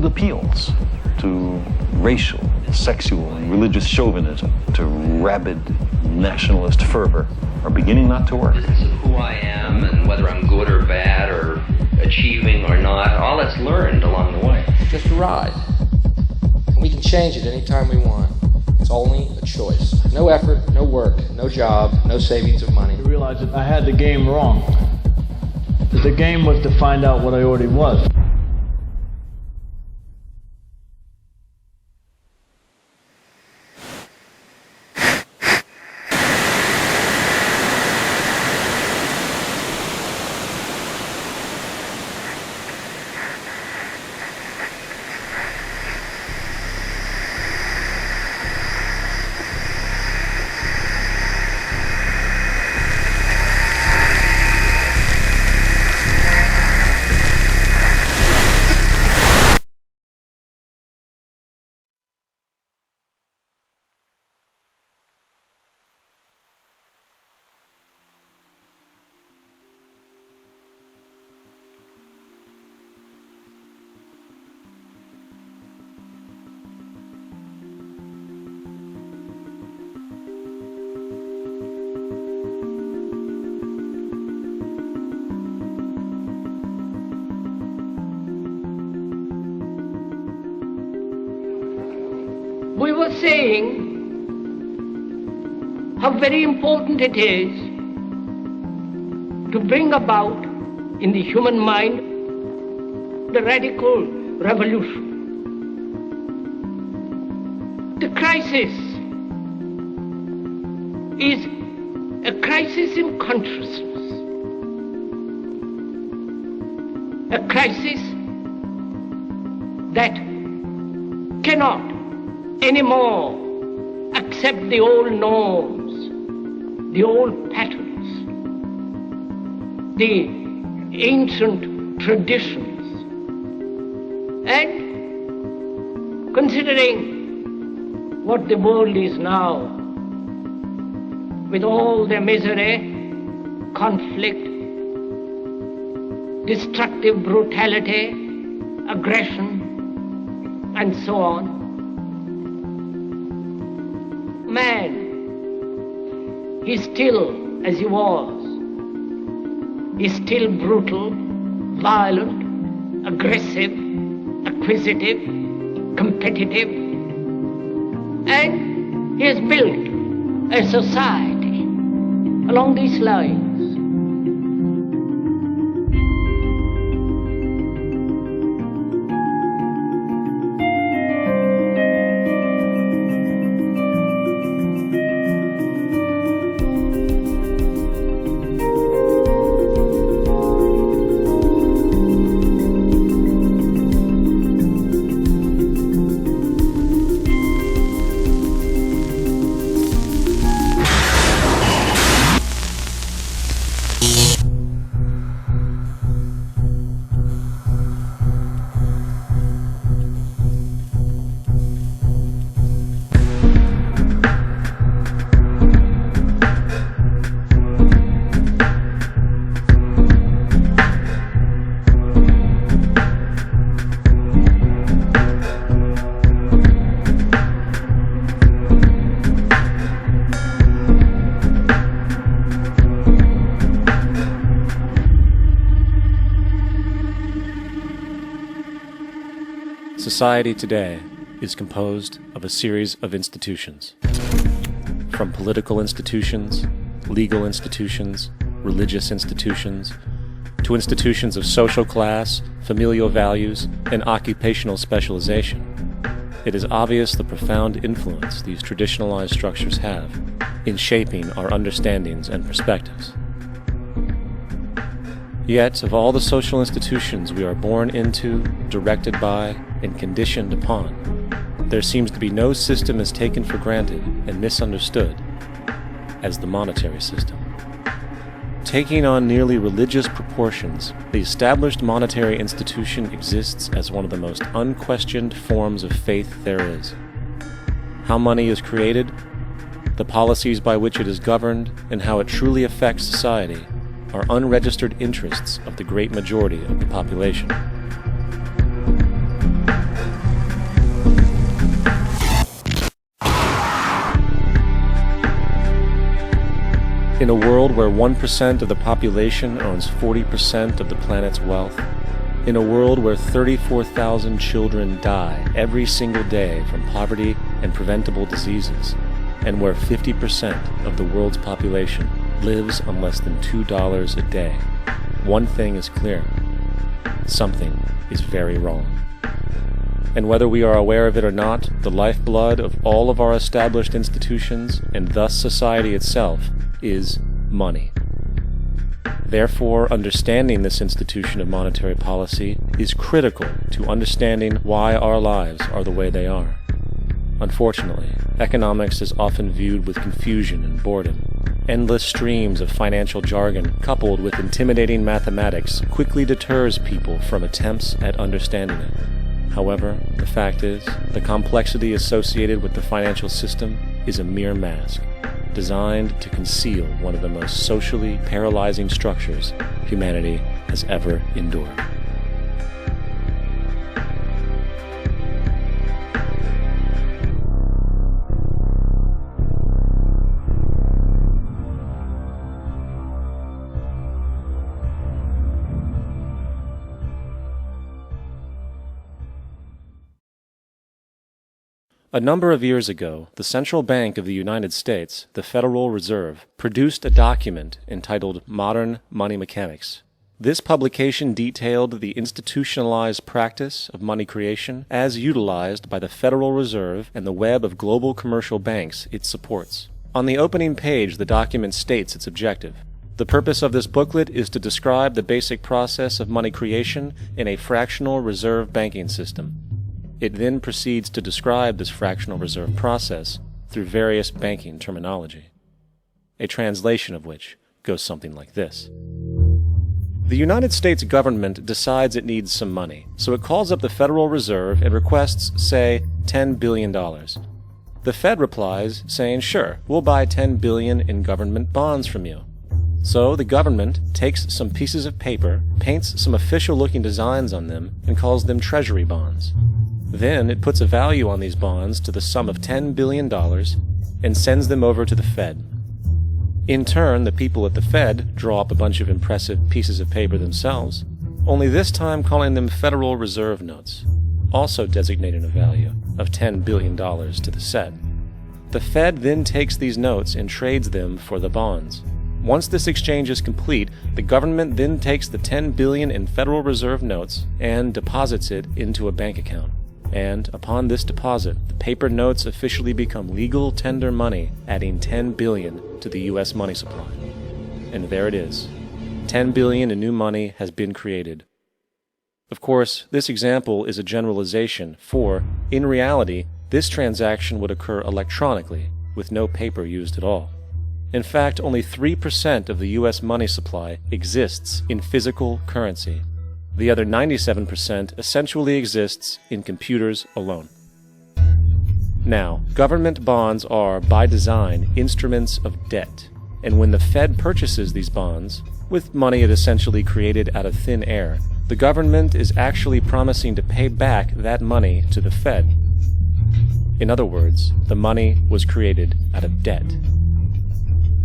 appeals to racial, sexual, and religious chauvinism, to rabid nationalist fervor, are beginning not to work. The business of who I am and whether I'm good or bad or achieving or not, all that's learned along the way. Just a ride. We can change it anytime we want. It's only a choice. No effort, no work, no job, no savings of money. I realized that I had the game wrong. That the game was to find out what I already was. We were saying how very important it is to bring about in the human mind the radical revolution. The crisis is a crisis in consciousness, a crisis that cannot anymore accept the old norms, the old patterns, the ancient traditions. And considering what the world is now, with all the misery, conflict, destructive brutality, aggression, and so on, man is still as he was, is still brutal, violent, aggressive, acquisitive, competitive, and he has built a society along these lines. Society today is composed of a series of institutions. From political institutions, legal institutions, religious institutions, to institutions of social class, familial values, and occupational specialization, it is obvious the profound influence these traditionalized structures have in shaping our understandings and perspectives. Yet, of all the social institutions we are born into, directed by, and conditioned upon, there seems to be no system as taken for granted and misunderstood as the monetary system. Taking on nearly religious proportions, the established monetary institution exists as one of the most unquestioned forms of faith there is. How money is created, the policies by which it is governed, and how it truly affects society are unregistered interests of the great majority of the population. In a world where 1% of the population owns 40% of the planet's wealth, in a world where 34,000 children die every single day from poverty and preventable diseases, and where 50% of the world's population lives on less than $2 a day, one thing is clear: something is very wrong. And whether we are aware of it or not, the lifeblood of all of our established institutions, and thus society itself, is money. Therefore, understanding this institution of monetary policy is critical to understanding why our lives are the way they are. Unfortunately, economics is often viewed with confusion and boredom. Endless streams of financial jargon coupled with intimidating mathematics quickly deters people from attempts at understanding it. However, the fact is, the complexity associated with the financial system is a mere mask, designed to conceal one of the most socially paralyzing structures humanity has ever endured. A number of years ago, the Central Bank of the United States, the Federal Reserve, produced a document entitled Modern Money Mechanics. This publication detailed the institutionalized practice of money creation as utilized by the Federal Reserve and the web of global commercial banks it supports. On the opening page, the document states its objective. The purpose of this booklet is to describe the basic process of money creation in a fractional reserve banking system. It then proceeds to describe this fractional reserve process through various banking terminology, a translation of which goes something like this. The United States government decides it needs some money, so it calls up the Federal Reserve and requests, say, $10 billion. The Fed replies, saying, sure, we'll buy $10 billion in government bonds from you. So the government takes some pieces of paper, paints some official-looking designs on them, and calls them treasury bonds. Then it puts a value on these bonds to the sum of $10 billion and sends them over to the Fed. In turn, the people at the Fed draw up a bunch of impressive pieces of paper themselves, only this time calling them Federal Reserve notes, also designating a value of $10 billion to the Fed. The Fed then takes these notes and trades them for the bonds. Once this exchange is complete, the government then takes the $10 billion in Federal Reserve notes and deposits it into a bank account. And upon this deposit, the paper notes officially become legal tender money, adding $10 billion to the U.S. money supply. And there it is. $10 billion in new money has been created. Of course, this example is a generalization, for, in reality, this transaction would occur electronically, with no paper used at all. In fact, only 3% of the U.S. money supply exists in physical currency. The other 97% essentially exists in computers alone. Now, government bonds are, by design, instruments of debt, and when the Fed purchases these bonds, with money it essentially created out of thin air, the government is actually promising to pay back that money to the Fed. In other words, the money was created out of debt.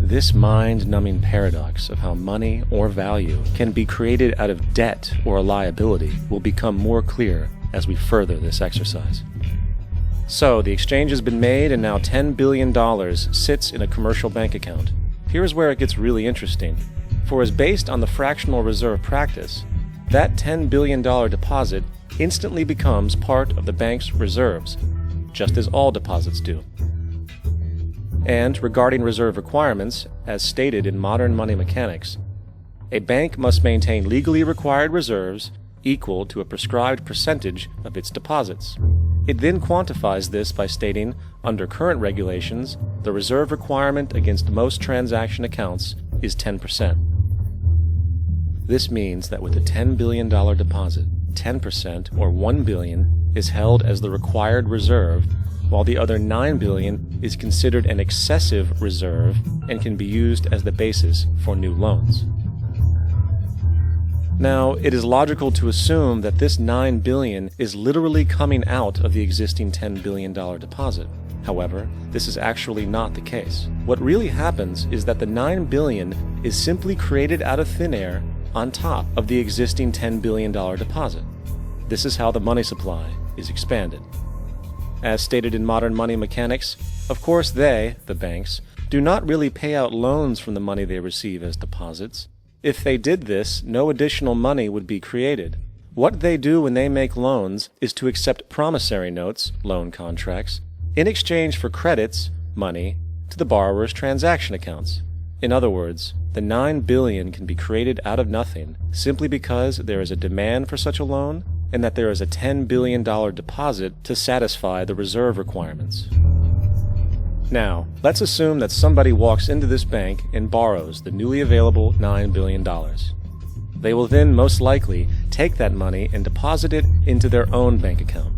This mind-numbing paradox of how money or value can be created out of debt or a liability will become more clear as we further this exercise. So, the exchange has been made and now $10 billion sits in a commercial bank account. Here's where it gets really interesting. For as based on the fractional reserve practice, that $10 billion deposit instantly becomes part of the bank's reserves, just as all deposits do. And regarding reserve requirements, as stated in modern money mechanics, a bank must maintain legally required reserves equal to a prescribed percentage of its deposits. It then quantifies this by stating, under current regulations, the reserve requirement against most transaction accounts is 10%. This means that with a $10 billion deposit, 10%, or $1 billion, is held as the required reserve, while the other $9 billion is considered an excessive reserve and can be used as the basis for new loans. Now, it is logical to assume that this $9 billion is literally coming out of the existing $10 billion deposit. However, this is actually not the case. What really happens is that the $9 billion is simply created out of thin air on top of the existing $10 billion deposit. This is how the money supply is expanded. As stated in modern money mechanics, of course they, the banks, do not really pay out loans from the money they receive as deposits. If they did this, no additional money would be created. What they do when they make loans is to accept promissory notes, loan contracts, in exchange for credits, money, to the borrower's transaction accounts. In other words, the $9 billion can be created out of nothing simply because there is a demand for such a loan and that there is a $10 billion deposit to satisfy the reserve requirements. Now, let's assume that somebody walks into this bank and borrows the newly available $9 billion. They will then most likely take that money and deposit it into their own bank account.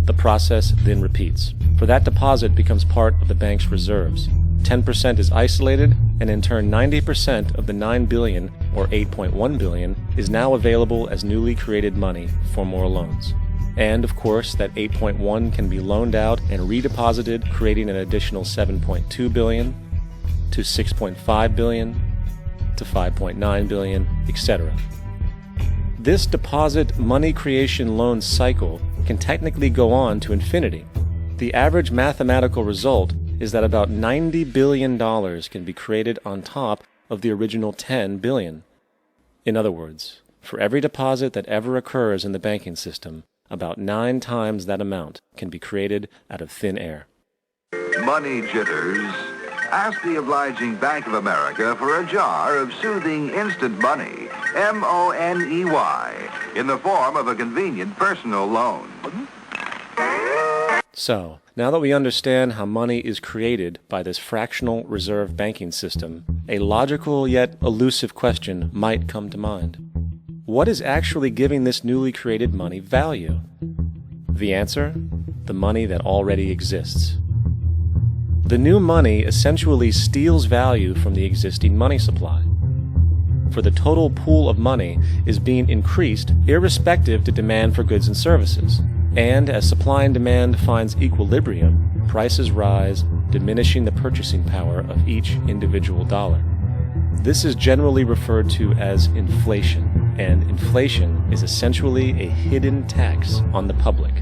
The process then repeats, for that deposit becomes part of the bank's reserves. 10% is isolated, and in turn 90% of the $9 billion, or $8.1 billion, is now available as newly created money for more loans. And, of course, that 8.1 can be loaned out and redeposited, creating an additional 7.2 billion, to 6.5 billion, to 5.9 billion, etc. This deposit money creation loan cycle can technically go on to infinity. The average mathematical result is that about $90 billion can be created on top of the original $10 billion. In other words, for every deposit that ever occurs in the banking system, about 9 times that amount can be created out of thin air. Money jitters. Ask the obliging Bank of America for a jar of soothing instant money, M-O-N-E-Y, in the form of a convenient personal loan. So, now that we understand how money is created by this fractional reserve banking system, a logical yet elusive question might come to mind. What is actually giving this newly created money value? The answer? The money that already exists. The new money essentially steals value from the existing money supply. For the total pool of money is being increased irrespective to demand for goods and services. And as supply and demand finds equilibrium, prices rise, diminishing the purchasing power of each individual dollar. This is generally referred to as inflation, and inflation is essentially a hidden tax on the public.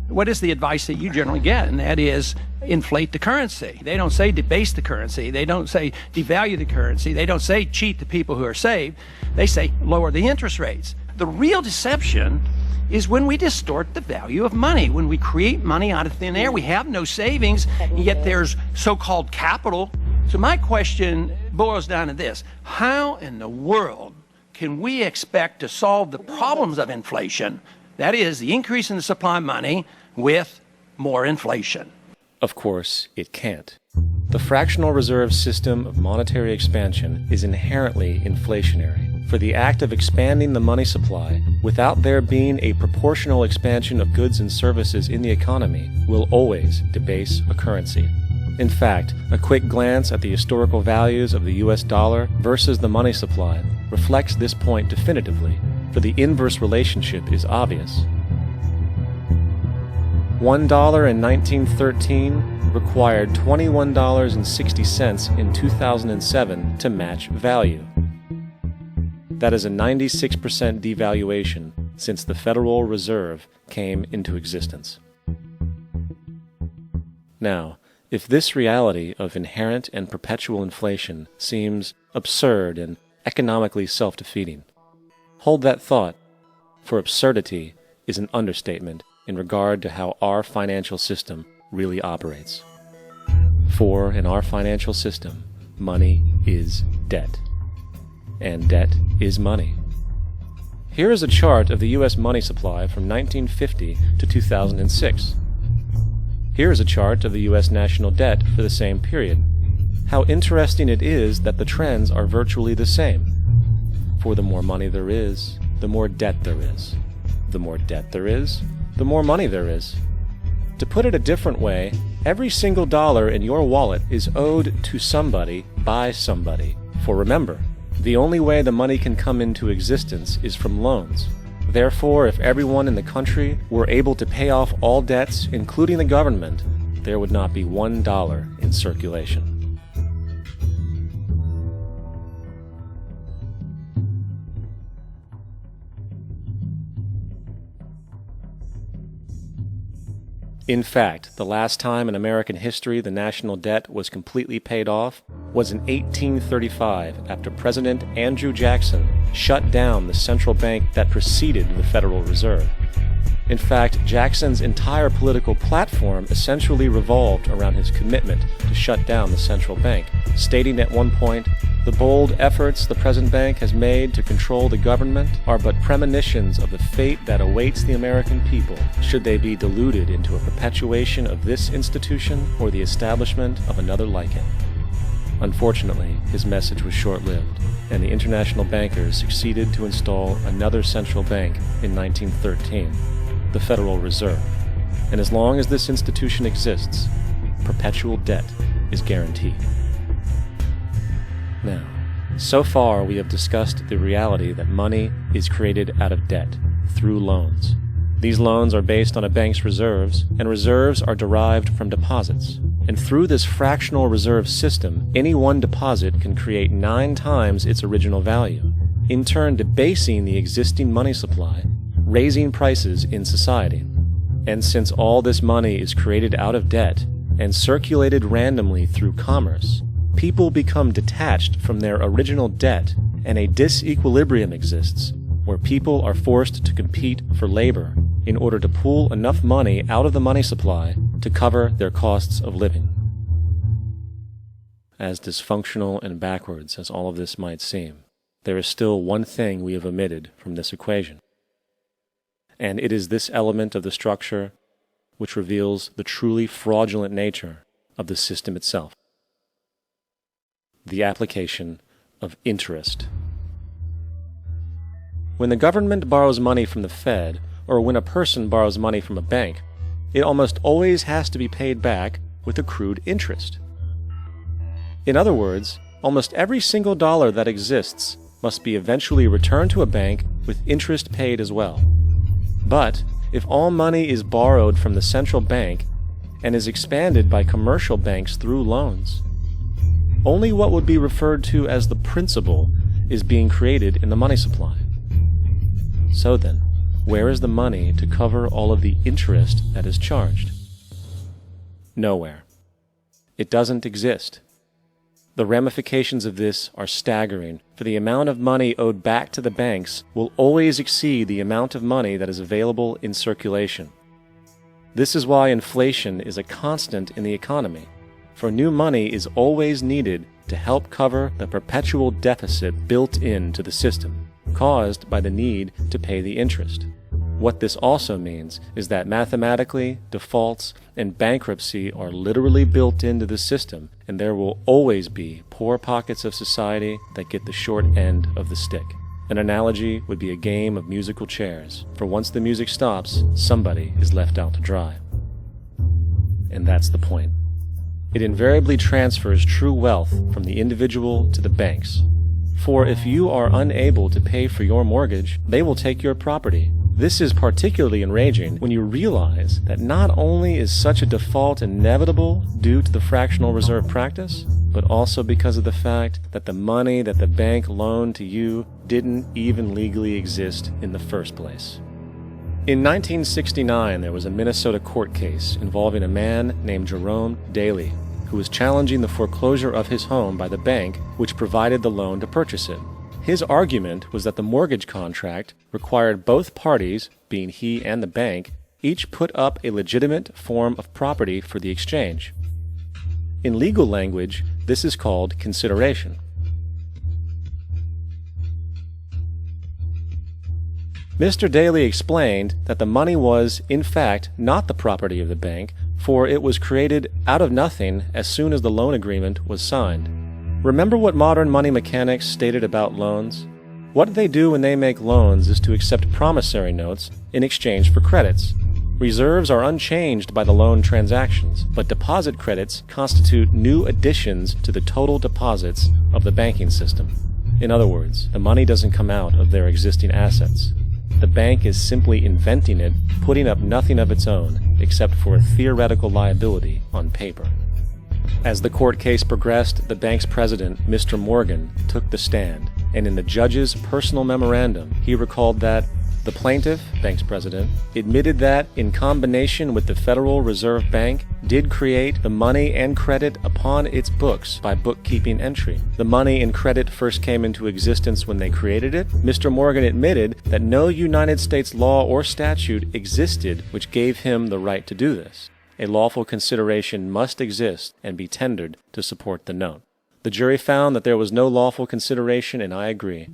What is the advice that you generally get? And that is inflate the currency. They don't say debase the currency. They don't say devalue the currency. They don't say cheat the people who are saved. They say lower the interest rates. The real deception is when we distort the value of money. When we create money out of thin air, we have no savings, and yet there's so-called capital. So my question boils down to this. How in the world can we expect to solve the problems of inflation, that is, the increase in the supply of money, with more inflation? Of course, it can't. The fractional reserve system of monetary expansion is inherently inflationary. For the act of expanding the money supply, without there being a proportional expansion of goods and services in the economy, will always debase a currency. In fact, a quick glance at the historical values of the US dollar versus the money supply reflects this point definitively, for the inverse relationship is obvious. $1 in 1913 required $21.60 in 2007 to match value. That is a 96% devaluation since the Federal Reserve came into existence. Now, if this reality of inherent and perpetual inflation seems absurd and economically self-defeating, hold that thought, for absurdity is an understatement in regard to how our financial system really operates. For in our financial system, money is debt. And debt is money. Here is a chart of the U.S. money supply from 1950 to 2006. Here is a chart of the U.S. national debt for the same period. How interesting it is that the trends are virtually the same. For the more money there is, the more debt there is. The more debt there is, the more money there is. To put it a different way, every single dollar in your wallet is owed to somebody by somebody. For remember, the only way the money can come into existence is from loans. Therefore, if everyone in the country were able to pay off all debts, including the government, there would not be $1 in circulation. In fact, the last time in American history the national debt was completely paid off was in 1835 after President Andrew Jackson shut down the central bank that preceded the Federal Reserve. In fact, Jackson's entire political platform essentially revolved around his commitment to shut down the central bank, stating at one point, "The bold efforts the present bank has made to control the government are but premonitions of the fate that awaits the American people should they be deluded into a perpetuation of this institution or the establishment of another like it." Unfortunately, his message was short-lived, and the international bankers succeeded to install another central bank in 1913, the Federal Reserve. And as long as this institution exists, perpetual debt is guaranteed. Now, so far we have discussed the reality that money is created out of debt, through loans. These loans are based on a bank's reserves, and reserves are derived from deposits. And through this fractional reserve system, any one deposit can create 9 times its original value, in turn debasing the existing money supply, raising prices in society. And since all this money is created out of debt and circulated randomly through commerce, people become detached from their original debt, and a disequilibrium exists, where people are forced to compete for labor in order to pull enough money out of the money supply to cover their costs of living. As dysfunctional and backwards as all of this might seem, there is still one thing we have omitted from this equation. And it is this element of the structure which reveals the truly fraudulent nature of the system itself: the application of interest. When the government borrows money from the Fed, or when a person borrows money from a bank, it almost always has to be paid back with accrued interest. In other words, almost every single dollar that exists must be eventually returned to a bank with interest paid as well. But if all money is borrowed from the central bank and is expanded by commercial banks through loans, only what would be referred to as the principal is being created in the money supply. So then, where is the money to cover all of the interest that is charged? Nowhere. It doesn't exist. The ramifications of this are staggering, for the amount of money owed back to the banks will always exceed the amount of money that is available in circulation. This is why inflation is a constant in the economy, for new money is always needed to help cover the perpetual deficit built into the system, caused by the need to pay the interest. What this also means is that mathematically, defaults and bankruptcy are literally built into the system, and there will always be poor pockets of society that get the short end of the stick. An analogy would be a game of musical chairs, for once the music stops, somebody is left out to dry. And that's the point. It invariably transfers true wealth from the individual to the banks. For if you are unable to pay for your mortgage, they will take your property. This is particularly enraging when you realize that not only is such a default inevitable due to the fractional reserve practice, but also because of the fact that the money that the bank loaned to you didn't even legally exist in the first place. In 1969, there was a Minnesota court case involving a man named Jerome Daley, who was challenging the foreclosure of his home by the bank which provided the loan to purchase it. His argument was that the mortgage contract required both parties, being he and the bank, each put up a legitimate form of property for the exchange. In legal language, this is called consideration. Mr. Daley explained that the money was, in fact, not the property of the bank, for it was created out of nothing as soon as the loan agreement was signed. Remember what modern money mechanics stated about loans? What they do when they make loans is to accept promissory notes in exchange for credits. Reserves are unchanged by the loan transactions, but deposit credits constitute new additions to the total deposits of the banking system. In other words, the money doesn't come out of their existing assets. the bank is simply inventing it, putting up nothing of its own except for a theoretical liability on paper. As the court case progressed, the bank's president, Mr. Morgan, took the stand, and in the judge's personal memorandum, he recalled that the plaintiff, bank's president, admitted that, in combination with the Federal Reserve Bank, did create the money and credit upon its books by bookkeeping entry. The money and credit first came into existence when they created it. Mr. Morgan admitted that no United States law or statute existed which gave him the right to do this. A lawful consideration must exist and be tendered to support the note. The jury found that there was no lawful consideration, and I agree.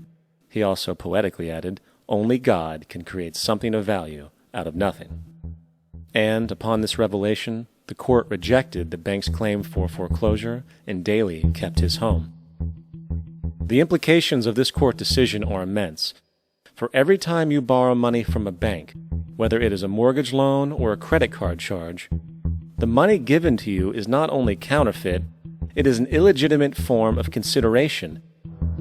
He also poetically added, "Only God can create something of value out of nothing." And upon this revelation, the court rejected the bank's claim for foreclosure, and Daley kept his home. The implications of this court decision are immense. For every time you borrow money from a bank, whether it is a mortgage loan or a credit card charge, the money given to you is not only counterfeit, it is an illegitimate form of consideration,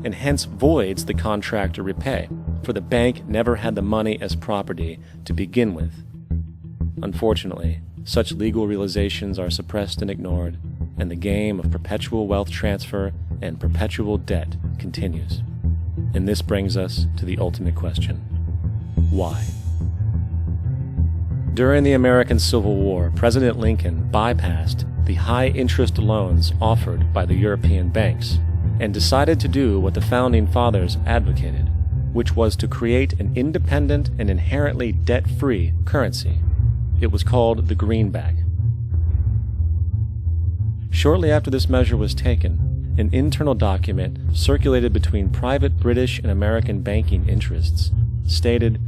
and hence voids the contract to repay, for the bank never had the money as property to begin with. Unfortunately, such legal realizations are suppressed and ignored, and the game of perpetual wealth transfer and perpetual debt continues. And this brings us to the ultimate question: why? During the American Civil War, President Lincoln bypassed the high-interest loans offered by the European banks and decided to do what the Founding Fathers advocated, which was to create an independent and inherently debt-free currency. It was called the greenback. Shortly after this measure was taken, an internal document circulated between private British and American banking interests stated,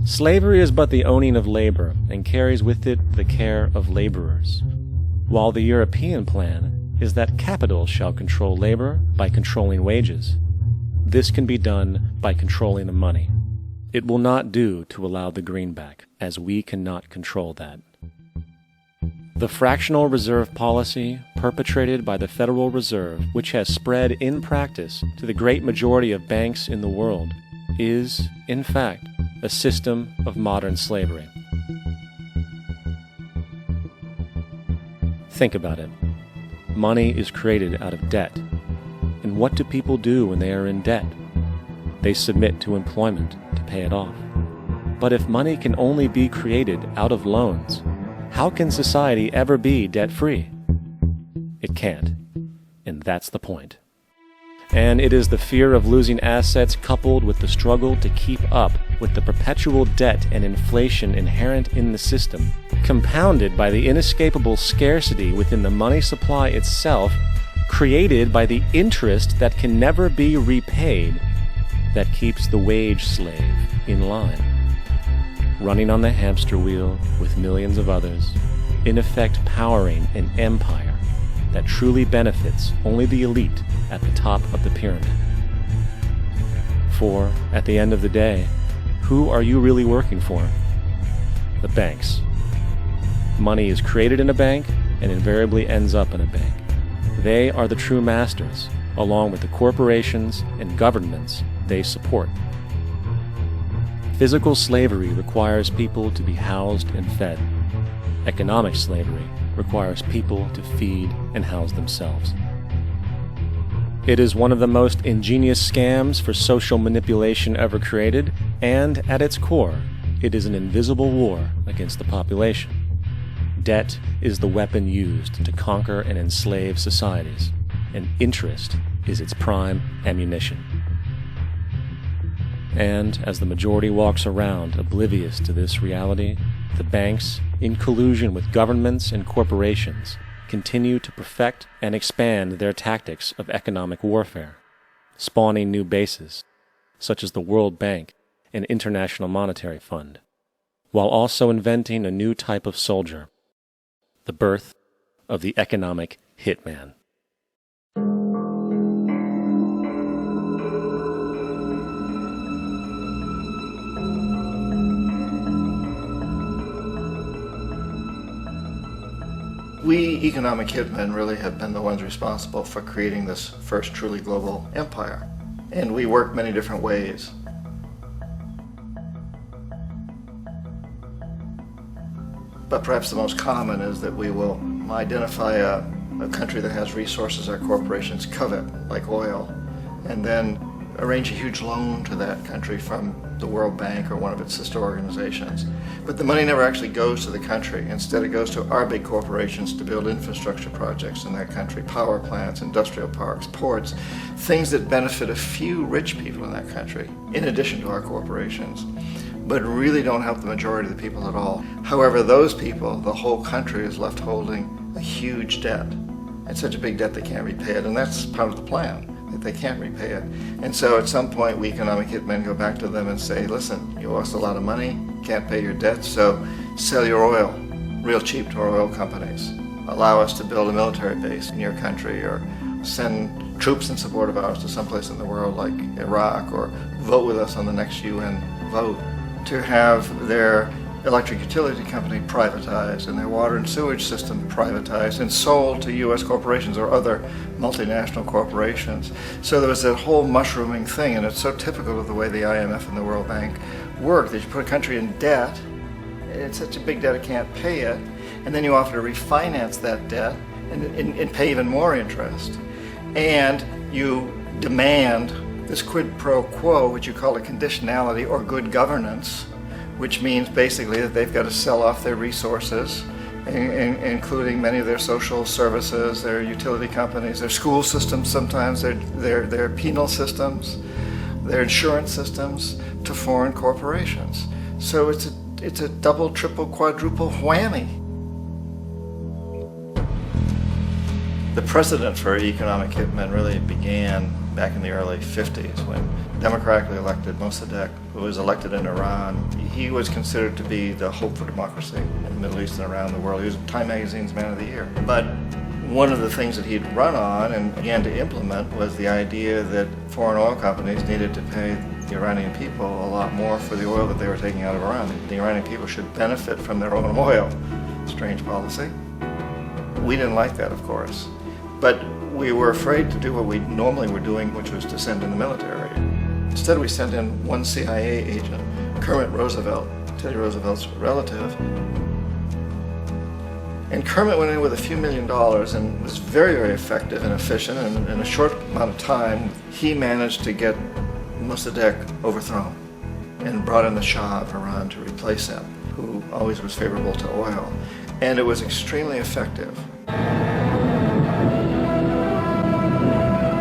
"Slavery is but the owning of labor, and carries with it the care of laborers, while the European plan is that capital shall control labor by controlling wages. This can be done by controlling the money. It will not do to allow the greenback, as we cannot control that." The fractional reserve policy perpetrated by the Federal Reserve, which has spread in practice to the great majority of banks in the world, is, in fact, a system of modern slavery. Think about it. Money is created out of debt. And what do people do when they are in debt? They submit to employment to pay it off. But if money can only be created out of loans, how can society ever be debt-free? It can't. And that's the point. And it is the fear of losing assets coupled with the struggle to keep up with the perpetual debt and inflation inherent in the system, compounded by the inescapable scarcity within the money supply itself, created by the interest that can never be repaid, that keeps the wage slave in line, running on the hamster wheel with millions of others, in effect powering an empire that truly benefits only the elite at the top of the pyramid. For, at the end of the day, who are you really working for? The banks. Money is created in a bank and invariably ends up in a bank. They are the true masters, along with the corporations and governments they support. Physical slavery requires people to be housed and fed. Economic slavery requires people to feed and house themselves. It is one of the most ingenious scams for social manipulation ever created, and at its core, it is an invisible war against the population. Debt is the weapon used to conquer and enslave societies, and interest is its prime ammunition. And as the majority walks around oblivious to this reality, the banks, in collusion with governments and corporations, continue to perfect and expand their tactics of economic warfare, spawning new bases, such as the World Bank and International Monetary Fund, while also inventing a new type of soldier, the birth of the economic hitman. We economic hitmen really have been the ones responsible for creating this first truly global empire. And we work many different ways. But perhaps the most common is that we will identify a country that has resources our corporations covet, like oil, and then arrange a huge loan to that country from the World Bank or one of its sister organizations. But the money never actually goes to the country. Instead, it goes to our big corporations to build infrastructure projects in that country, power plants, industrial parks, ports, things that benefit a few rich people in that country, in addition to our corporations, but really don't help the majority of the people at all. However, those people, the whole country is left holding a huge debt. It's such a big debt they can't repay it, and that's part of the plan, that they can't repay it. And so at some point, we economic hitmen go back to them and say, listen, you owe us a lot of money, can't pay your debt, so sell your oil real cheap to our oil companies. Allow us to build a military base in your country, or send troops in support of ours to someplace in the world like Iraq, or vote with us on the next UN vote. To have their electric utility company privatized and their water and sewage system privatized and sold to U.S. corporations or other multinational corporations. So there was that whole mushrooming thing, and it's so typical of the way the IMF and the World Bank work, that you put a country in debt, it's such a big debt it can't pay it, and then you offer to refinance that debt and pay even more interest. And you demand this quid pro quo, which you call a conditionality or good governance, which means basically that they've got to sell off their resources, including many of their social services, their utility companies, their school systems sometimes, their penal systems, their insurance systems, to foreign corporations. So it's a double, triple, quadruple whammy. The precedent for economic hitmen really began back in the early 50s when democratically elected Mossadegh, who was elected in Iran, he was considered to be the hope for democracy in the Middle East and around the world. He was Time Magazine's Man of the Year. But one of the things that he'd run on and began to implement was the idea that foreign oil companies needed to pay the Iranian people a lot more for the oil that they were taking out of Iran. The Iranian people should benefit from their own oil. Strange policy. We didn't like that, of course. But we were afraid to do what we normally were doing, which was to send in the military. Instead, we sent in one CIA agent, Kermit Roosevelt, Teddy Roosevelt's relative. And Kermit went in with a few $1 million and was very, very effective and efficient. And in a short amount of time, he managed to get Mossadegh overthrown and brought in the Shah of Iran to replace him, who always was favorable to oil. And it was extremely effective.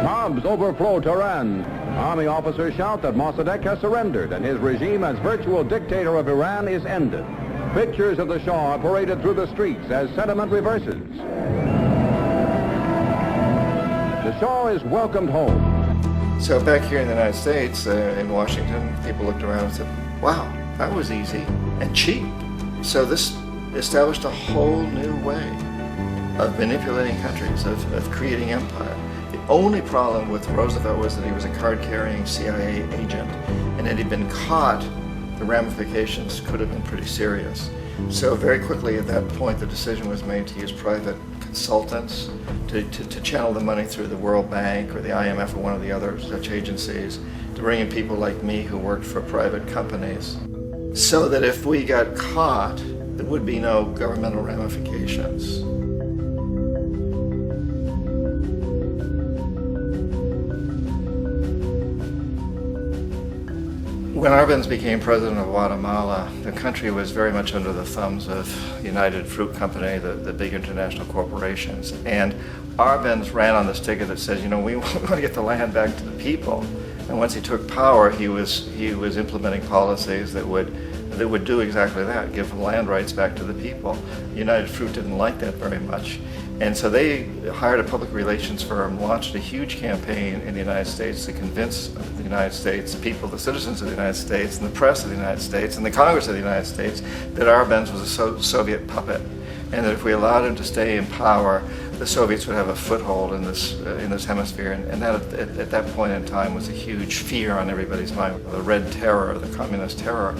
Bombs overflow Tehran. Army officers shout that Mossadegh has surrendered and his regime as virtual dictator of Iran is ended. Pictures of the Shah are paraded through the streets as sentiment reverses. The Shah is welcomed home. So back here in the United States, in Washington, people looked around and said, wow, that was easy and cheap. So this established a whole new way of manipulating countries, of creating empire. The only problem with Roosevelt was that he was a card-carrying CIA agent, and had he been caught, the ramifications could have been pretty serious. So very quickly at that point, the decision was made to use private consultants to channel the money through the World Bank or the IMF or one of the other such agencies, to bring in people like me who worked for private companies, so that if we got caught, there would be no governmental ramifications. When Arbenz became president of Guatemala, the country was very much under the thumbs of United Fruit Company, the big international corporations. And Arbenz ran on this ticket that says, you know, we want to get the land back to the people. And once he took power, he was implementing policies that would do exactly that, give land rights back to the people. United Fruit didn't like that very much. And so they hired a public relations firm, launched a huge campaign in the United States to convince the United States people, the citizens of the United States, and the press of the United States, and the Congress of the United States, that Arbenz was a Soviet puppet, and that if we allowed him to stay in power, the Soviets would have a foothold in this hemisphere. And that at that point in time was a huge fear on everybody's mind, the Red Terror, the Communist Terror.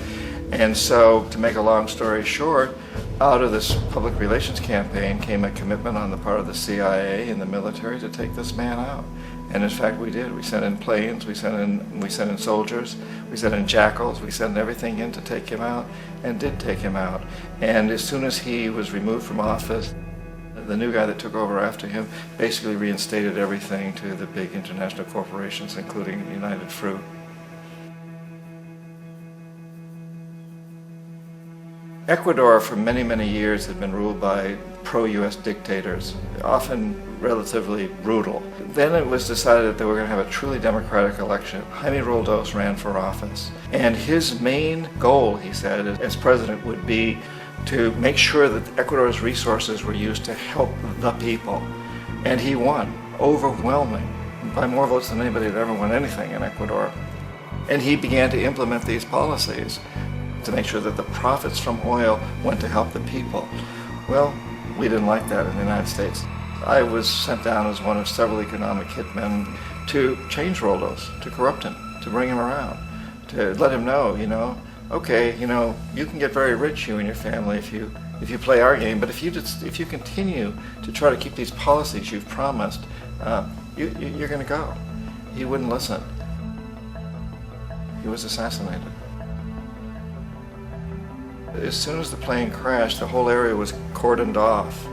And so, to make a long story short, Out of this public relations campaign came a commitment on the part of the CIA and the military to take this man out. And in fact, we did. We sent in planes, we sent in soldiers, we sent in jackals, we sent everything in to take him out, and did take him out. And as soon as he was removed from office, the new guy that took over after him basically reinstated everything to the big international corporations, including United Fruit. Ecuador for many, many years had been ruled by pro-US dictators, often relatively brutal. Then it was decided that they were going to have a truly democratic election. Jaime Roldos ran for office, and his main goal, he said, as president would be to make sure that Ecuador's resources were used to help the people. And he won, overwhelming, by more votes than anybody had ever won anything in Ecuador. And he began to implement these policies to make sure that the profits from oil went to help the people. Well, we didn't like that in the United States. I was sent down as one of several economic hitmen to change Roldos, to corrupt him, to bring him around, to let him know, okay, you can get very rich, you and your family, if you play our game, but if you continue to try to keep these policies you've promised, you're going to go. He wouldn't listen. He was assassinated. As soon as the plane crashed, the whole area was cordoned off.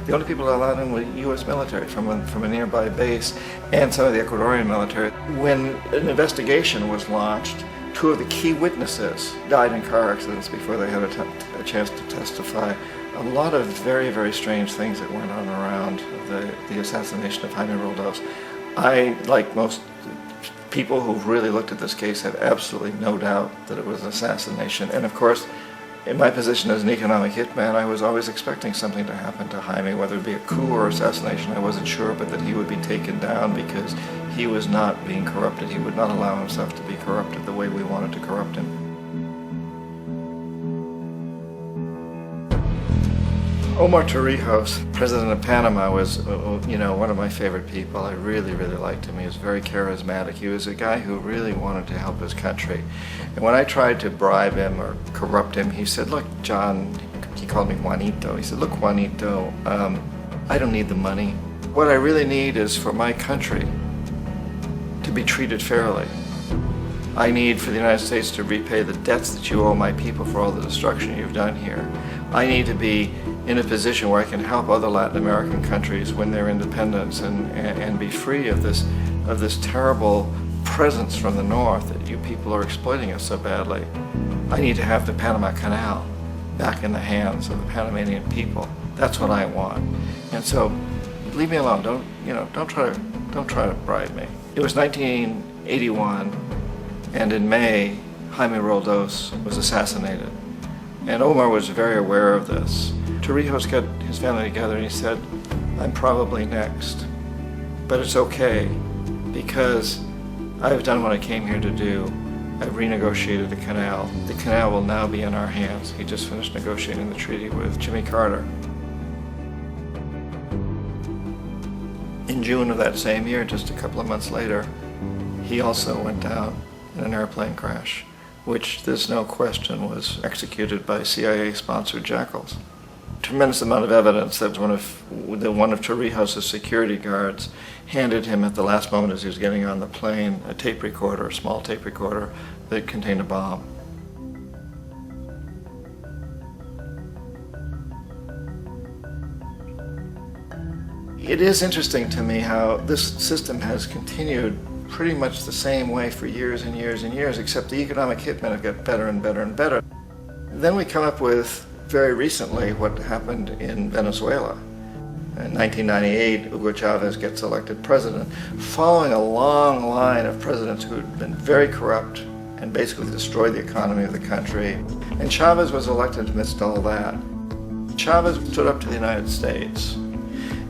The only people allowed in were U.S. military from a nearby base and some of the Ecuadorian military. When an investigation was launched, 2 of the key witnesses died in car accidents before they had a chance to testify. A lot of very, very strange things that went on around the assassination of Jaime Roldos. I, like most people who've really looked at this case, have absolutely no doubt that it was an assassination. And of course, in my position as an economic hitman, I was always expecting something to happen to Jaime, whether it be a coup or assassination, I wasn't sure, but that he would be taken down because he was not being corrupted. He would not allow himself to be corrupted the way we wanted to corrupt him. Omar Torrijos, president of Panama, was one of my favorite people. I really, really liked him. He was very charismatic. He was a guy who really wanted to help his country. And when I tried to bribe him or corrupt him, he said, look, John, he called me Juanito. He said, look, Juanito, I don't need the money. What I really need is for my country to be treated fairly. I need for the United States to repay the debts that you owe my people for all the destruction you've done here. I need to be in a position where I can help other Latin American countries win their independence and be free of this terrible presence from the north that you people are exploiting us so badly. I need to have the Panama Canal back in the hands of the Panamanian people. That's what I want. And so, leave me alone. Don't try to bribe me. It was 1981, and in May, Jaime Roldos was assassinated. And Omar was very aware of this. Torrijos got his family together and he said, I'm probably next, but it's okay because I've done what I came here to do. I've renegotiated the canal. The canal will now be in our hands. He just finished negotiating the treaty with Jimmy Carter. In June of that same year, just a couple of months later, he also went down in an airplane crash, which there's no question was executed by CIA-sponsored jackals. Tremendous amount of evidence that one of Torrijos' security guards handed him at the last moment as he was getting on the plane a tape recorder, a small tape recorder that contained a bomb. It is interesting to me how this system has continued pretty much the same way for years and years and years, except the economic hitmen have got better and better and better. Then we come up with, very recently, what happened in Venezuela. In 1998, Hugo Chavez gets elected president, following a long line of presidents who had been very corrupt and basically destroyed the economy of the country. And Chavez was elected amidst all that. Chavez stood up to the United States,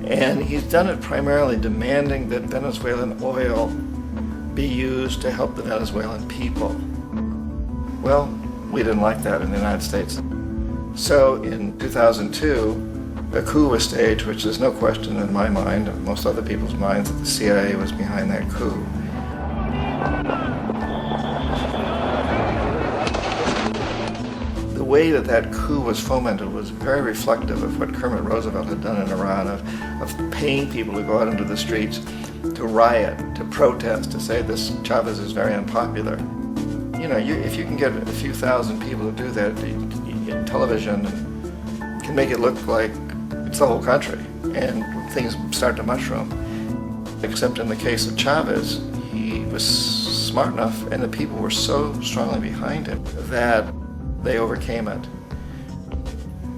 and he's done it primarily demanding that Venezuelan oil be used to help the Venezuelan people. Well, we didn't like that in the United States. So in 2002, a coup was staged, which there's no question in my mind, and most other people's minds, that the CIA was behind that coup. The way that that coup was fomented was very reflective of what Kermit Roosevelt had done in Iran, of paying people to go out into the streets, to riot, to protest, to say this Chavez is very unpopular. You know, if you can get a few thousand people to do that, television can make it look like it's the whole country, and things start to mushroom. Except in the case of Chavez, he was smart enough, and the people were so strongly behind him that they overcame it,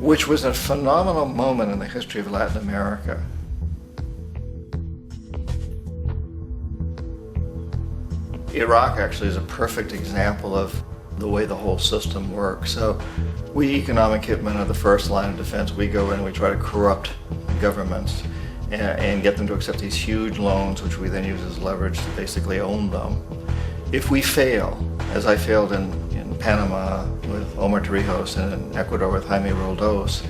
which was a phenomenal moment in the history of Latin America. Iraq actually is a perfect example of the way the whole system works. So we economic hitmen are the first line of defense. We go in, we try to corrupt governments and get them to accept these huge loans, which we then use as leverage to basically own them. If we fail, as I failed in Panama with Omar Torrijos and in Ecuador with Jaime Roldos,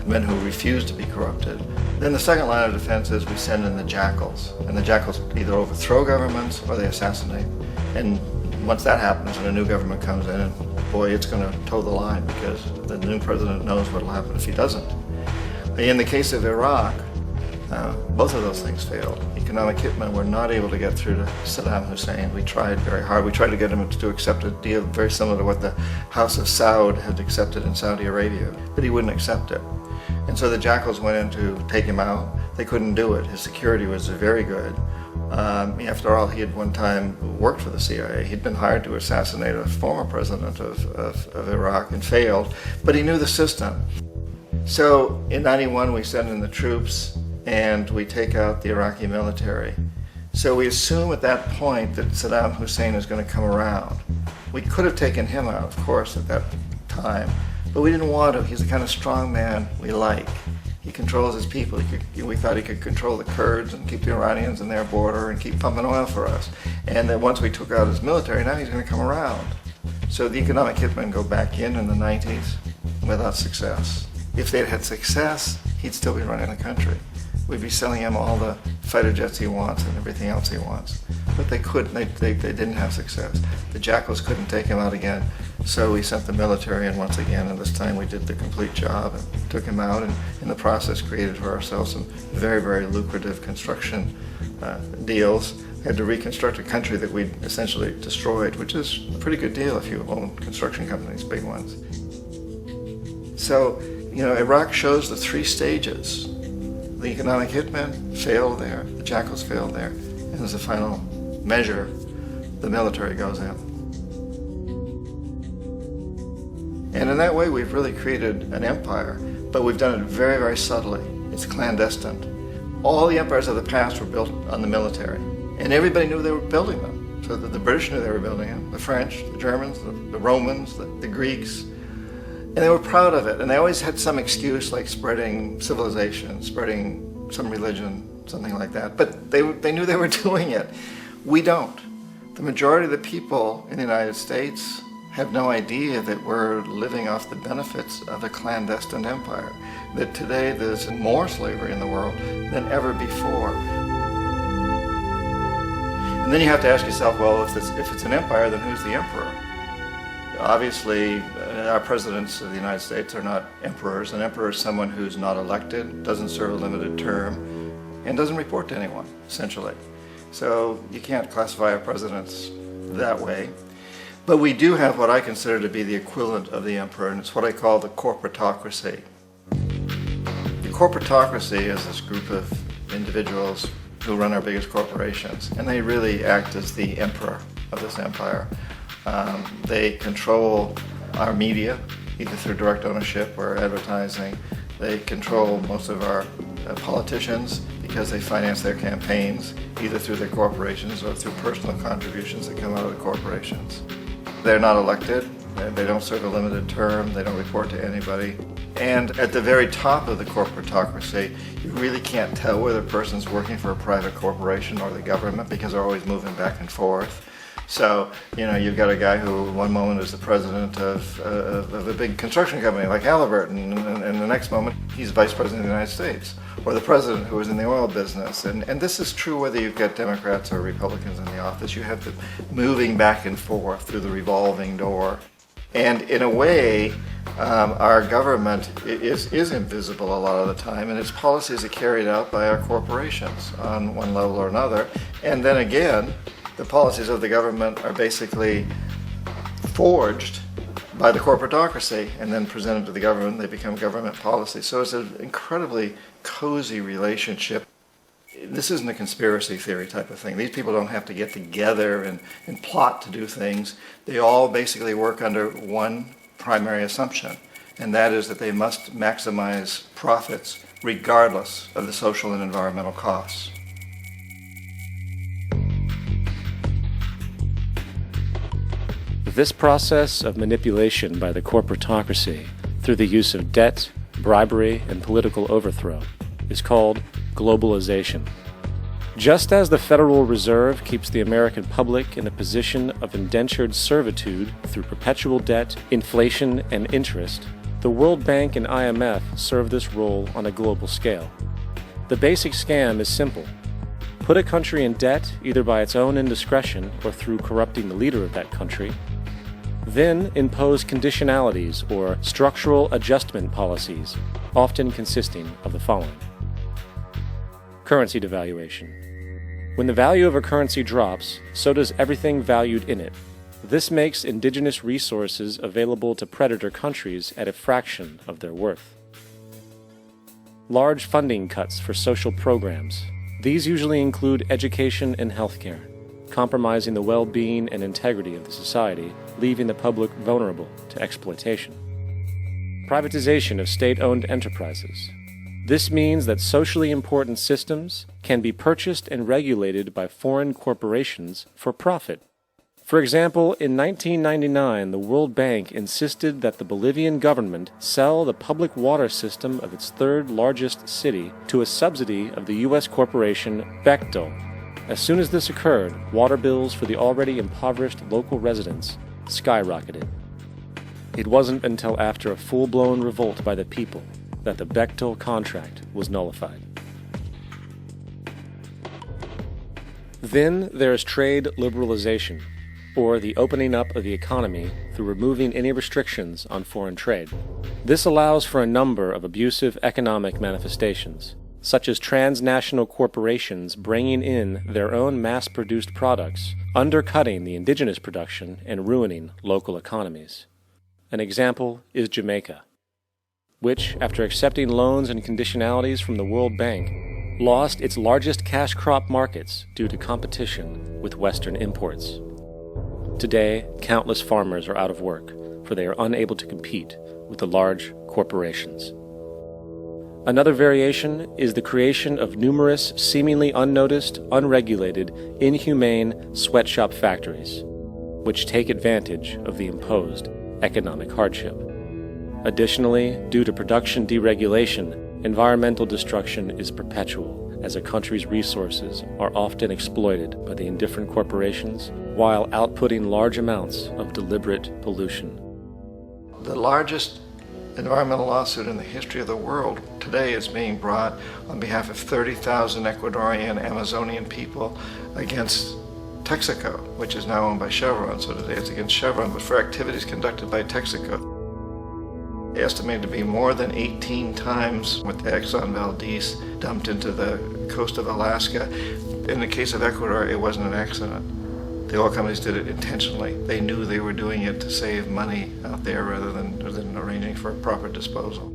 men who refused to be corrupted, then the second line of defense is we send in the jackals. And the jackals either overthrow governments or they assassinate. And once that happens and a new government comes in, and boy, it's going to toe the line because the new president knows what will happen if he doesn't. In the case of Iraq, both of those things failed. Economic hitmen were not able to get through to Saddam Hussein. We tried very hard. We tried to get him to accept a deal very similar to what the House of Saud had accepted in Saudi Arabia, but he wouldn't accept it. And so the jackals went in to take him out. They couldn't do it. His security was very good. After all, he had one time worked for the CIA. He'd been hired to assassinate a former president of Iraq and failed, but he knew the system. So in '91, we send in the troops and we take out the Iraqi military. So we assume at that point that Saddam Hussein is going to come around. We could have taken him out, of course, at that time, but we didn't want to. He's the kind of strong man we like. He controls his people. We thought he could control the Kurds and keep the Iranians in their border and keep pumping oil for us. And then once we took out his military, now he's going to come around. So the economic hitmen go back in the 90s without success. If they'd had success, he'd still be running the country. We'd be selling him all the fighter jets he wants and everything else he wants. But they couldn't. They didn't have success. The jackals couldn't take him out again. So we sent the military in once again, and this time we did the complete job and took him out, and in the process created for ourselves some very, very lucrative construction deals. We had to reconstruct a country that we'd essentially destroyed, which is a pretty good deal if you own construction companies, big ones. So, you know, Iraq shows the three stages. The economic hitmen failed there, the jackals failed there, and as a final measure, the military goes in. And in that way, we've really created an empire, but we've done it very, very subtly. It's clandestine. All the empires of the past were built on the military, and everybody knew they were building them. So that the British knew they were building them, the French, the Germans, the Romans, the Greeks, and they were proud of it. And they always had some excuse, like spreading civilization, spreading some religion, something like that. But they knew they were doing it. We don't. The majority of the people in the United States have no idea that we're living off the benefits of a clandestine empire, that today there's more slavery in the world than ever before. And then you have to ask yourself, well, if it's an empire, then who's the emperor? Obviously, our presidents of the United States are not emperors. An emperor is someone who's not elected, doesn't serve a limited term, and doesn't report to anyone, essentially. So you can't classify our presidents that way. But we do have what I consider to be the equivalent of the emperor, and it's what I call the corporatocracy. The corporatocracy is this group of individuals who run our biggest corporations, and they really act as the emperor of this empire. They control our media, either through direct ownership or advertising. They control most of our politicians because they finance their campaigns, either through their corporations or through personal contributions that come out of the corporations. They're not elected, they don't serve a limited term, they don't report to anybody. And at the very top of the corporatocracy, you really can't tell whether a person's working for a private corporation or the government because they're always moving back and forth. So, you know, you've got a guy who one moment is the president of a big construction company like Halliburton, and the next moment he's vice president of the United States, or the president who is in the oil business. And this is true whether you've got Democrats or Republicans in the office. You have them moving back and forth through the revolving door. And in a way, our government is invisible a lot of the time, and its policies are carried out by our corporations on one level or another. And then again, the policies of the government are basically forged by the corporatocracy and then presented to the government. They become government policy. So it's an incredibly cozy relationship. This isn't a conspiracy theory type of thing. These people don't have to get together and plot to do things. They all basically work under one primary assumption, and that is that they must maximize profits regardless of the social and environmental costs. This process of manipulation by the corporatocracy through the use of debt, bribery, and political overthrow is called globalization. Just as the Federal Reserve keeps the American public in a position of indentured servitude through perpetual debt, inflation, and interest, the World Bank and IMF serve this role on a global scale. The basic scam is simple. Put a country in debt either by its own indiscretion or through corrupting the leader of that country, then impose conditionalities or structural adjustment policies, often consisting of the following. Currency devaluation. When the value of a currency drops, so does everything valued in it. This makes indigenous resources available to predator countries at a fraction of their worth. Large funding cuts for social programs. These usually include education and healthcare, compromising the well-being and integrity of the society, leaving the public vulnerable to exploitation. Privatization of state-owned enterprises. This means that socially important systems can be purchased and regulated by foreign corporations for profit. For example, in 1999, the World Bank insisted that the Bolivian government sell the public water system of its third largest city to a subsidy of the U.S. corporation Bechtel. As soon as this occurred, water bills for the already impoverished local residents skyrocketed. It wasn't until after a full-blown revolt by the people that the Bechtel contract was nullified. Then there is trade liberalization, or the opening up of the economy through removing any restrictions on foreign trade. This allows for a number of abusive economic manifestations, such as transnational corporations bringing in their own mass-produced products, undercutting the indigenous production and ruining local economies. An example is Jamaica, which, after accepting loans and conditionalities from the World Bank, lost its largest cash crop markets due to competition with Western imports. Today, countless farmers are out of work, for they are unable to compete with the large corporations. Another variation is the creation of numerous, seemingly unnoticed, unregulated, inhumane sweatshop factories, which take advantage of the imposed economic hardship. Additionally, due to production deregulation, environmental destruction is perpetual, as a country's resources are often exploited by the indifferent corporations while outputting large amounts of deliberate pollution. The largest environmental lawsuit in the history of the world today is being brought on behalf of 30,000 Ecuadorian Amazonian people against Texaco, which is now owned by Chevron. So today it's against Chevron, but for activities conducted by Texaco. Estimated to be more than 18 times what the Exxon Valdez dumped into the coast of Alaska. In the case of Ecuador, it wasn't an accident. The oil companies did it intentionally. They knew they were doing it to save money out there rather than arranging for proper disposal.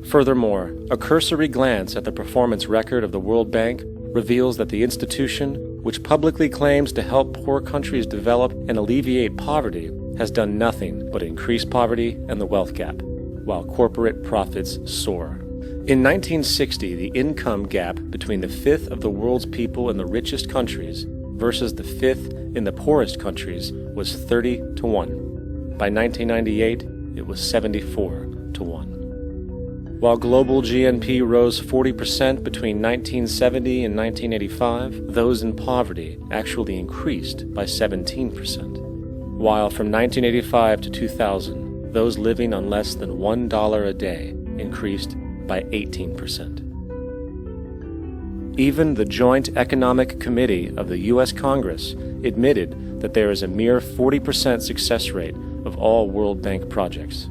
Furthermore, a cursory glance at the performance record of the World Bank reveals that the institution, which publicly claims to help poor countries develop and alleviate poverty, has done nothing but increase poverty and the wealth gap, while corporate profits soar. In 1960, the income gap between the fifth of the world's people in the richest countries versus the fifth in the poorest countries was 30 to 1. By 1998, it was 74 to 1. While global GNP rose 40% between 1970 and 1985, those in poverty actually increased by 17%. While from 1985 to 2000, those living on less than $1 a day increased by 18%. Even the Joint Economic Committee of the U.S. Congress admitted that there is a mere 40% success rate of all World Bank projects.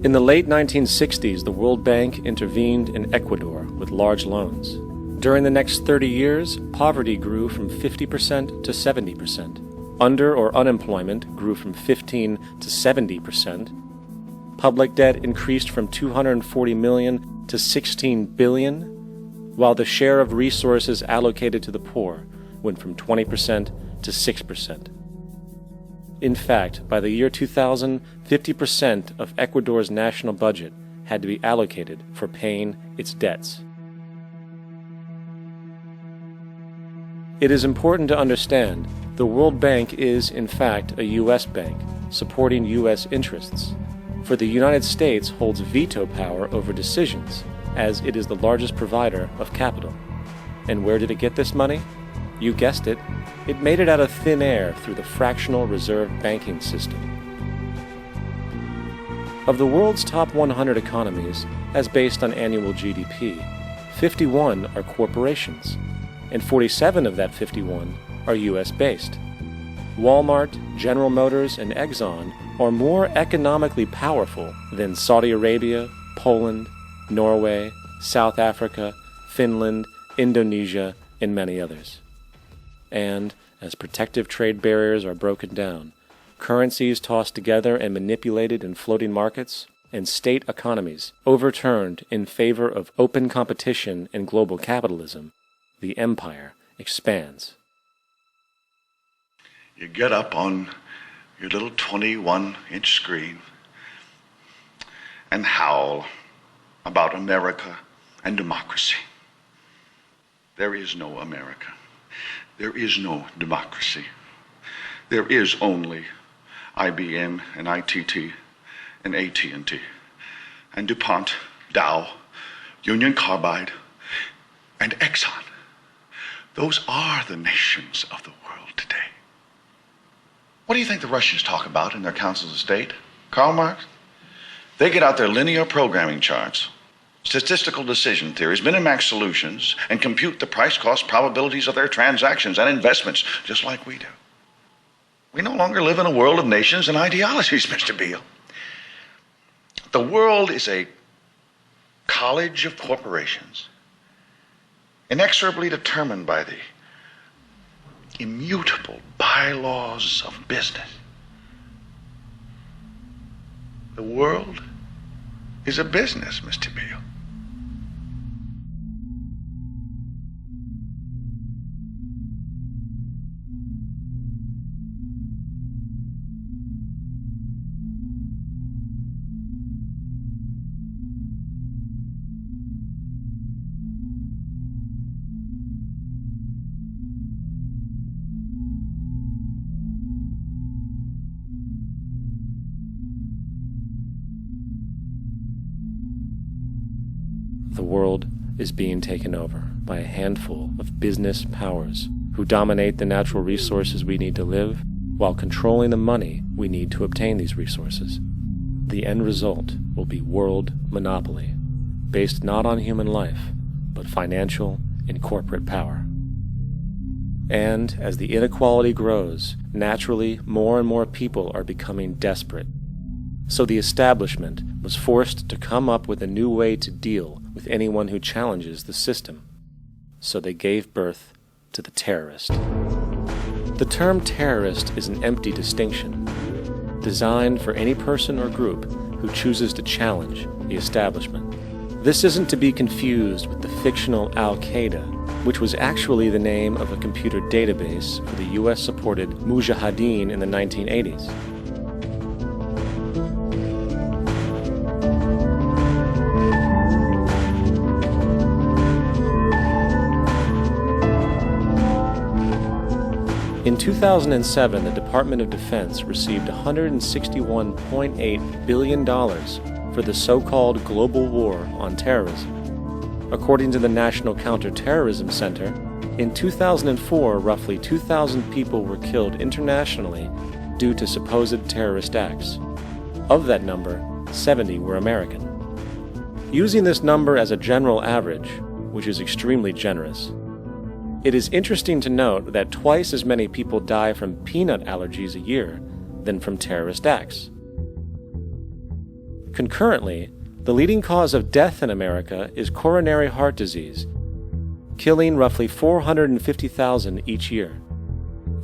In the late 1960s, the World Bank intervened in Ecuador with large loans. During the next 30 years, poverty grew from 50% to 70%. Under or unemployment grew from 15 to 70%. Public debt increased from 240 million to 16 billion, while the share of resources allocated to the poor went from 20% to 6%. In fact, by the year 2000, 50% of Ecuador's national budget had to be allocated for paying its debts. It is important to understand the World Bank is, in fact, a U.S. bank, supporting U.S. interests, for the United States holds veto power over decisions, as it is the largest provider of capital. And where did it get this money? You guessed it. It made it out of thin air through the fractional reserve banking system. Of the world's top 100 economies, as based on annual GDP, 51 are corporations, and 47 of that 51 are U.S.-based. Walmart, General Motors, and Exxon are more economically powerful than Saudi Arabia, Poland, Norway, South Africa, Finland, Indonesia, and many others. And, as protective trade barriers are broken down, currencies tossed together and manipulated in floating markets, and state economies overturned in favor of open competition and global capitalism, the empire expands. You get up on your little 21-inch screen and howl about America and democracy. There is no America. There is no democracy. There is only IBM and ITT and AT&T and DuPont, Dow, Union Carbide, and Exxon. Those are the nations of the world today. What do you think the Russians talk about in their councils of state? Karl Marx? They get out their linear programming charts, statistical decision theories, Minimax solutions, and compute the price-cost probabilities of their transactions and investments, just like we do. We no longer live in a world of nations and ideologies, Mr. Beale. The world is a college of corporations, inexorably determined by the immutable bylaws of business. The world is a business, Mr. Beale. The world is being taken over by a handful of business powers who dominate the natural resources we need to live while controlling the money we need to obtain these resources. The end result will be world monopoly, based not on human life, but financial and corporate power. And as the inequality grows, naturally more and more people are becoming desperate. So the establishment was forced to come up with a new way to deal with anyone who challenges the system. So they gave birth to the terrorist. The term terrorist is an empty distinction, designed for any person or group who chooses to challenge the establishment. This isn't to be confused with the fictional Al-Qaeda, which was actually the name of a computer database for the US-supported Mujahideen in the 1980s. In 2007, the Department of Defense received $161.8 billion for the so-called global war on terrorism. According to the National Counterterrorism Center, in 2004, roughly 2,000 people were killed internationally due to supposed terrorist acts. Of that number, 70 were American. Using this number as a general average, which is extremely generous, It is interesting to note that twice as many people die from peanut allergies a year than from terrorist acts. Concurrently, the leading cause of death in America is coronary heart disease, killing roughly 450,000 each year.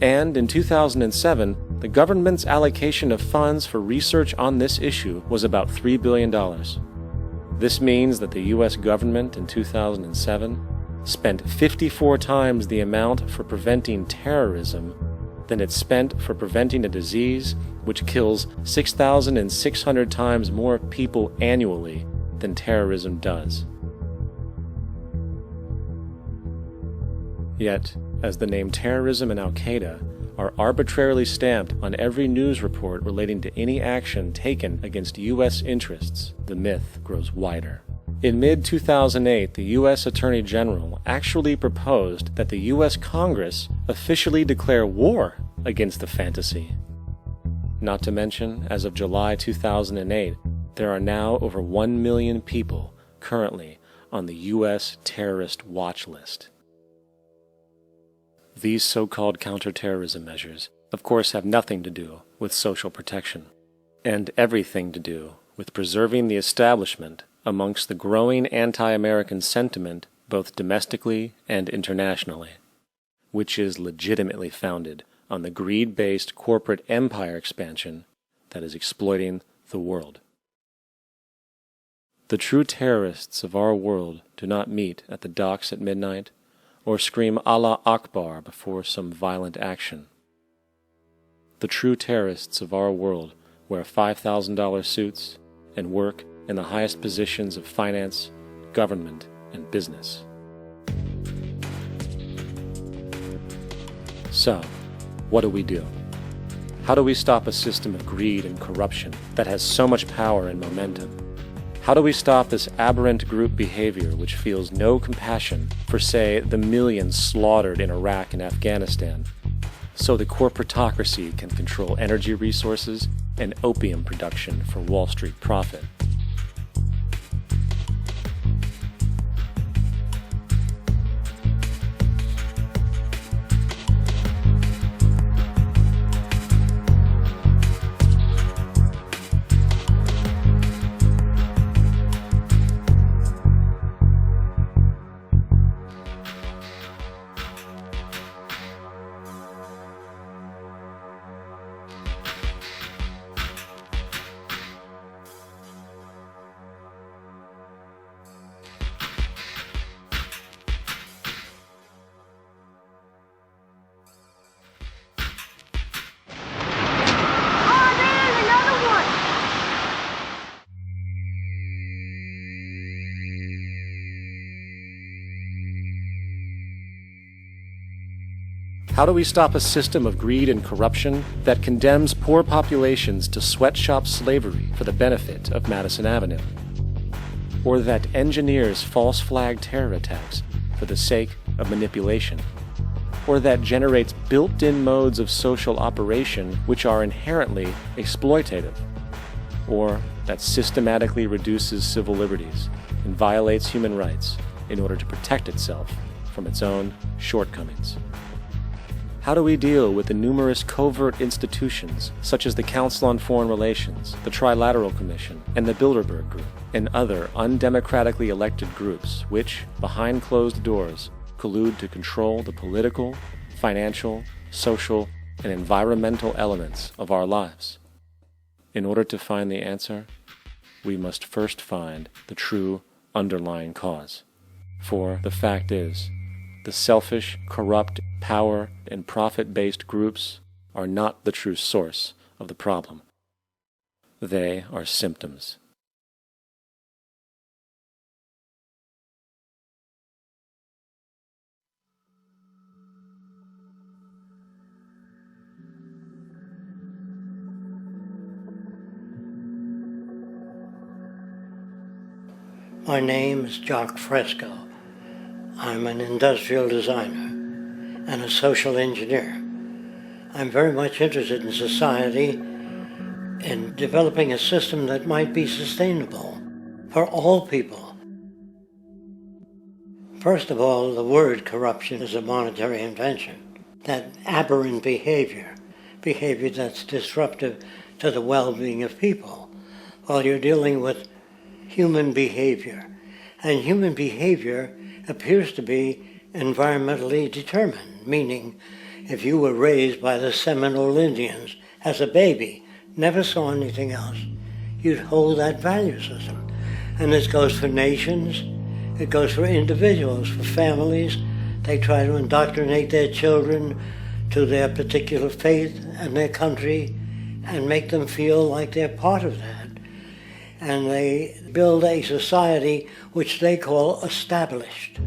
And in 2007, the government's allocation of funds for research on this issue was about $3 billion. This means that the U.S. government in 2007 spent 54 times the amount for preventing terrorism than it spent for preventing a disease which kills 6,600 times more people annually than terrorism does. Yet, as the name terrorism and Al-Qaeda are arbitrarily stamped on every news report relating to any action taken against U.S. interests, the myth grows wider. In mid-2008, the U.S. Attorney General actually proposed that the U.S. Congress officially declare war against the fantasy. Not to mention, as of July 2008, there are now over 1 million people currently on the U.S. terrorist watch list. These so-called counterterrorism measures, of course, have nothing to do with social protection, and everything to do with preserving the establishment amongst the growing anti-American sentiment both domestically and internationally, which is legitimately founded on the greed-based corporate empire expansion that is exploiting the world. The true terrorists of our world do not meet at the docks at midnight or scream Allah Akbar before some violent action. The true terrorists of our world wear $5,000 suits and work in the highest positions of finance, government, and business. So, what do? How do we stop a system of greed and corruption that has so much power and momentum? How do we stop this aberrant group behavior which feels no compassion for, say, the millions slaughtered in Iraq and Afghanistan, so the corporatocracy can control energy resources and opium production for Wall Street profit? How do we stop a system of greed and corruption that condemns poor populations to sweatshop slavery for the benefit of Madison Avenue? Or that engineers false flag terror attacks for the sake of manipulation? Or that generates built-in modes of social operation which are inherently exploitative? Or that systematically reduces civil liberties and violates human rights in order to protect itself from its own shortcomings? How do we deal with the numerous covert institutions, such as the Council on Foreign Relations, the Trilateral Commission, and the Bilderberg Group, and other undemocratically elected groups which, behind closed doors, collude to control the political, financial, social, and environmental elements of our lives? In order to find the answer, we must first find the true underlying cause. For the fact is, the selfish, corrupt, power, and profit-based groups are not the true source of the problem. They are symptoms. My name is Jock Fresco. I'm an industrial designer and a social engineer. I'm very much interested in society and developing a system that might be sustainable for all people. First of all, the word corruption is a monetary invention. That aberrant behavior that's disruptive to the well-being of people, while you're dealing with human behavior. And human behavior appears to be environmentally determined, meaning if you were raised by the Seminole Indians as a baby, never saw anything else, you'd hold that value system. And this goes for nations, it goes for individuals, for families. They try to indoctrinate their children to their particular faith and their country and make them feel like they're part of that. And they build a society which they call established.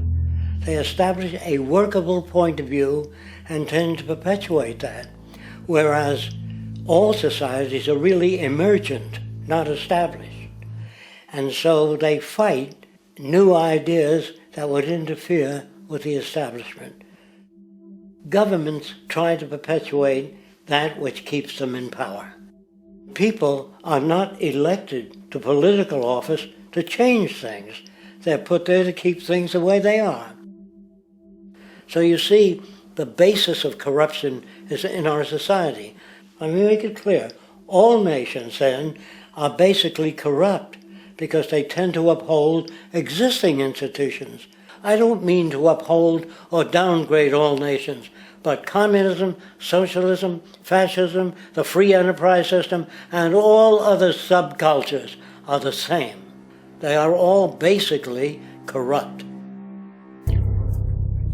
They establish a workable point of view and tend to perpetuate that, whereas all societies are really emergent, not established. And so they fight new ideas that would interfere with the establishment. Governments try to perpetuate that which keeps them in power. People are not elected to political office to change things. They're put there to keep things the way they are. So you see, the basis of corruption is in our society. Let me make it clear. All nations, then, are basically corrupt because they tend to uphold existing institutions. I don't mean to uphold or downgrade all nations, but communism, socialism, fascism, the free enterprise system, and all other subcultures are the same. They are all basically corrupt.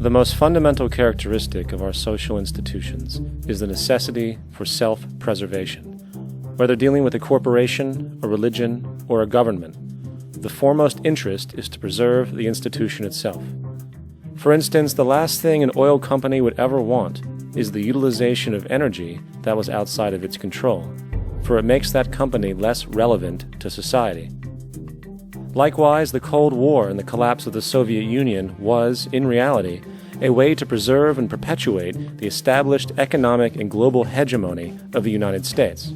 The most fundamental characteristic of our social institutions is the necessity for self-preservation. Whether dealing with a corporation, a religion, or a government, the foremost interest is to preserve the institution itself. For instance, the last thing an oil company would ever want is the utilization of energy that was outside of its control, for it makes that company less relevant to society. Likewise, the Cold War and the collapse of the Soviet Union was, in reality, a way to preserve and perpetuate the established economic and global hegemony of the United States.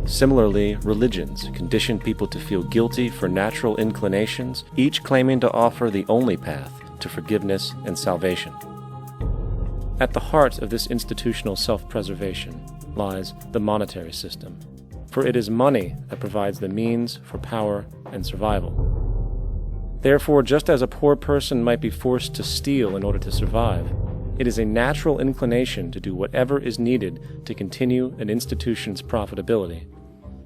Similarly, religions condition people to feel guilty for natural inclinations, each claiming to offer the only path to forgiveness and salvation. At the heart of this institutional self-preservation lies the monetary system, for it is money that provides the means for power and survival. Therefore, just as a poor person might be forced to steal in order to survive, it is a natural inclination to do whatever is needed to continue an institution's profitability.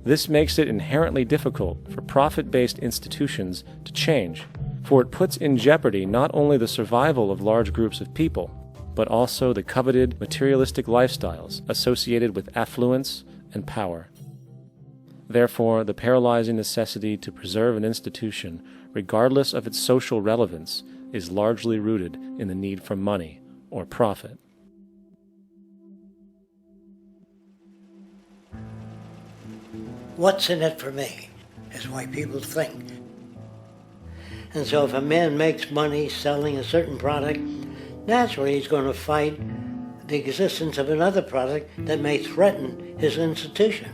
This makes it inherently difficult for profit-based institutions to change, for it puts in jeopardy not only the survival of large groups of people, but also the coveted materialistic lifestyles associated with affluence and power. Therefore, the paralyzing necessity to preserve an institution, regardless of its social relevance, is largely rooted in the need for money or profit. What's in it for me is the way people think. And so if a man makes money selling a certain product, naturally he's going to fight the existence of another product that may threaten his institution.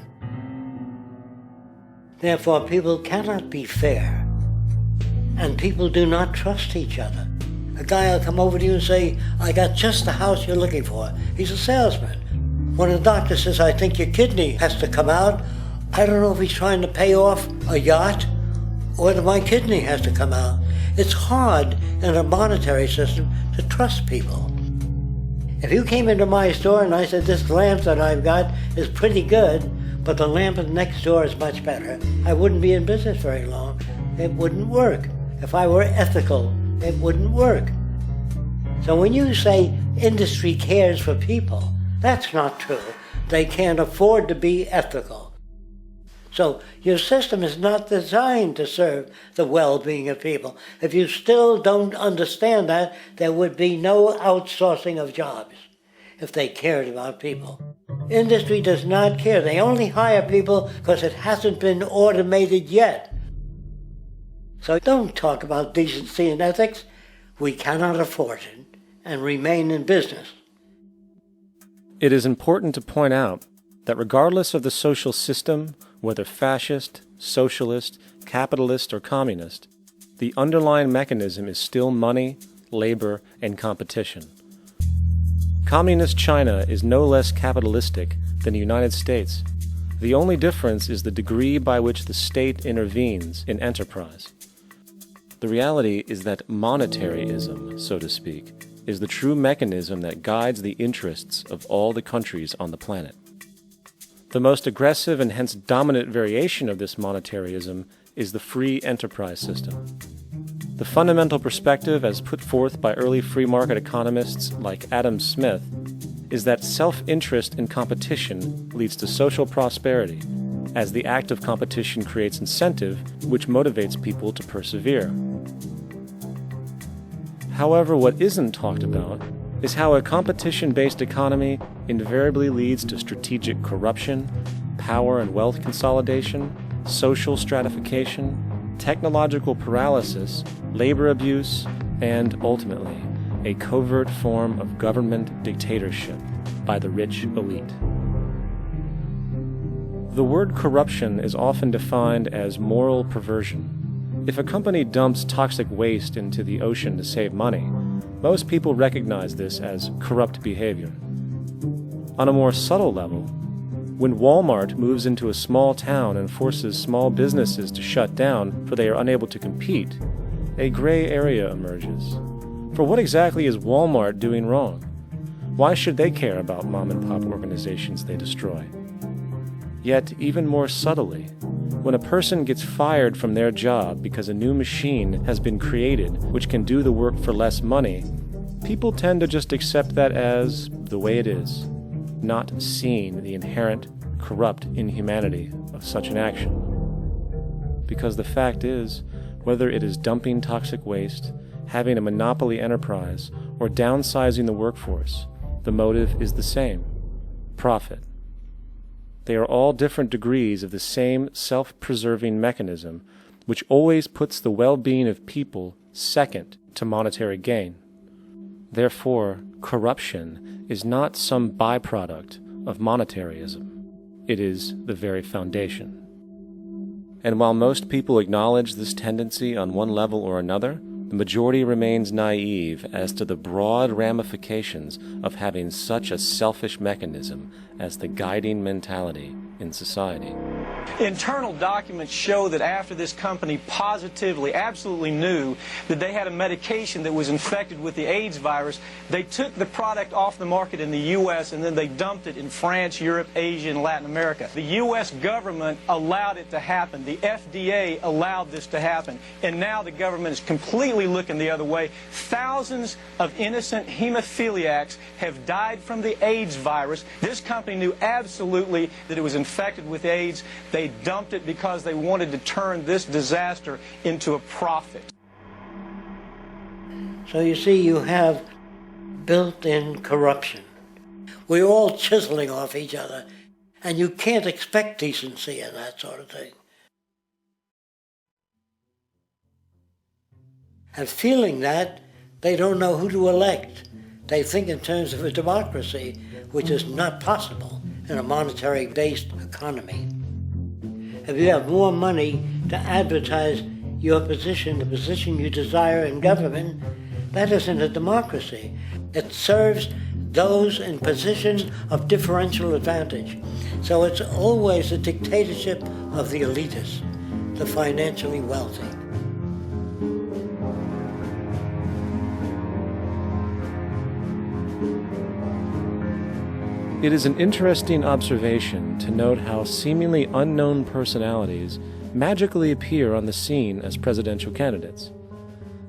Therefore, people cannot be fair, and people do not trust each other. A guy will come over to you and say, I got just the house you're looking for. He's a salesman. When a doctor says, I think your kidney has to come out, I don't know if he's trying to pay off a yacht or that my kidney has to come out. It's hard in a monetary system to trust people. If you came into my store and I said, this lamp that I've got is pretty good, but the lamp next door is much better, I wouldn't be in business very long. It wouldn't work. If I were ethical, it wouldn't work. So when you say industry cares for people, that's not true. They can't afford to be ethical. So your system is not designed to serve the well-being of people. If you still don't understand that, there would be no outsourcing of jobs if they cared about people. Industry does not care. They only hire people because it hasn't been automated yet. So don't talk about decency and ethics. We cannot afford it and remain in business. It is important to point out that regardless of the social system, whether fascist, socialist, capitalist, or communist, The underlying mechanism is still money, labor, and competition. Communist China is no less capitalistic than the United States. The only difference is the degree by which the state intervenes in enterprise. The reality is that monetaryism, so to speak, is the true mechanism that guides the interests of all the countries on the planet. The most aggressive and hence dominant variation of this monetaryism is the free enterprise system. The fundamental perspective as put forth by early free market economists like Adam Smith is that self-interest in competition leads to social prosperity, as the act of competition creates incentive which motivates people to persevere. However, what isn't talked about is how a competition-based economy invariably leads to strategic corruption, power and wealth consolidation, social stratification, technological paralysis, labor abuse, and, ultimately, a covert form of government dictatorship by the rich elite. The word corruption is often defined as moral perversion. If a company dumps toxic waste into the ocean to save money, most people recognize this as corrupt behavior. On a more subtle level, when Walmart moves into a small town and forces small businesses to shut down for they are unable to compete, a gray area emerges. For what exactly is Walmart doing wrong? Why should they care about mom-and-pop organizations they destroy? Yet, even more subtly, when a person gets fired from their job because a new machine has been created which can do the work for less money, people tend to just accept that as the way it is, not seeing the inherent corrupt inhumanity of such an action. Because the fact is, whether it is dumping toxic waste, having a monopoly enterprise, or downsizing the workforce, the motive is the same: profit. They are all different degrees of the same self-preserving mechanism, which always puts the well-being of people second to monetary gain. Therefore, corruption is not some byproduct of monetaryism. It is the very foundation. And while most people acknowledge this tendency on one level or another, the majority remains naive as to the broad ramifications of having such a selfish mechanism as the guiding mentality in society. Internal documents show that after this company positively, absolutely knew that they had a medication that was infected with the AIDS virus, they took the product off the market in the U.S. and then they dumped it in France, Europe, Asia, and Latin America. The U.S. government allowed it to happen. The FDA allowed this to happen. And now the government is completely looking the other way. Thousands of innocent hemophiliacs have died from the AIDS virus. This company knew absolutely that it was infected with AIDS. They dumped it because they wanted to turn this disaster into a profit. So you see, you have built-in corruption. We're all chiseling off each other, and you can't expect decency and that sort of thing. And feeling that, they don't know who to elect. They think in terms of a democracy, which is not possible in a monetary-based economy. If you have more money to advertise your position, the position you desire in government, that isn't a democracy. It serves those in positions of differential advantage. So it's always a dictatorship of the elitists, the financially wealthy. It is an interesting observation to note how seemingly unknown personalities magically appear on the scene as presidential candidates.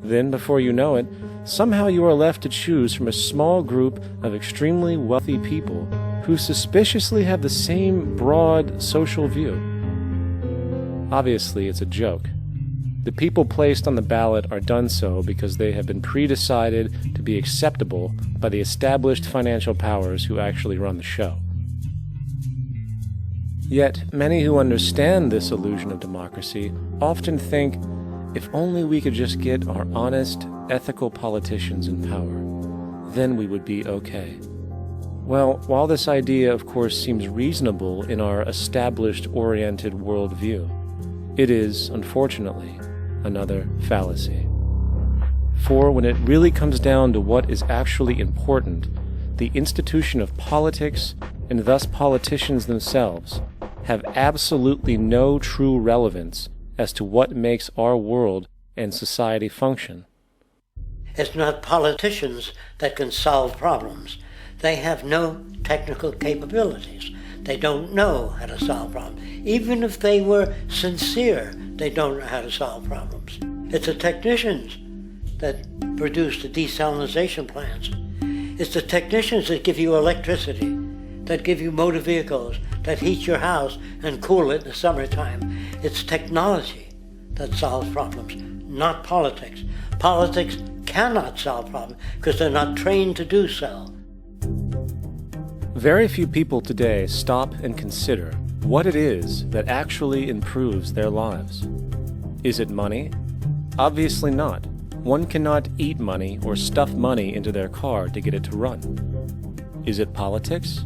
Then, before you know it, somehow you are left to choose from a small group of extremely wealthy people who suspiciously have the same broad social view. Obviously, it's a joke. The people placed on the ballot are done so because they have been pre-decided to be acceptable by the established financial powers who actually run the show. Yet, many who understand this illusion of democracy often think, if only we could just get our honest, ethical politicians in power, then we would be okay. Well, while this idea, of course, seems reasonable in our established, oriented worldview, it is, unfortunately, another fallacy. For when it really comes down to what is actually important, the institution of politics, and thus politicians themselves, have absolutely no true relevance as to what makes our world and society function. It's not politicians that can solve problems. They have no technical capabilities. They don't know how to solve problems. Even if they were sincere, they don't know how to solve problems. It's the technicians that produce the desalination plants. It's the technicians that give you electricity, that give you motor vehicles, that heat your house and cool it in the summertime. It's technology that solves problems, not politics. Politics cannot solve problems because they're not trained to do so. Very few people today stop and consider what it is that actually improves their lives. Is it money? Obviously not. One cannot eat money or stuff money into their car to get it to run. Is it politics?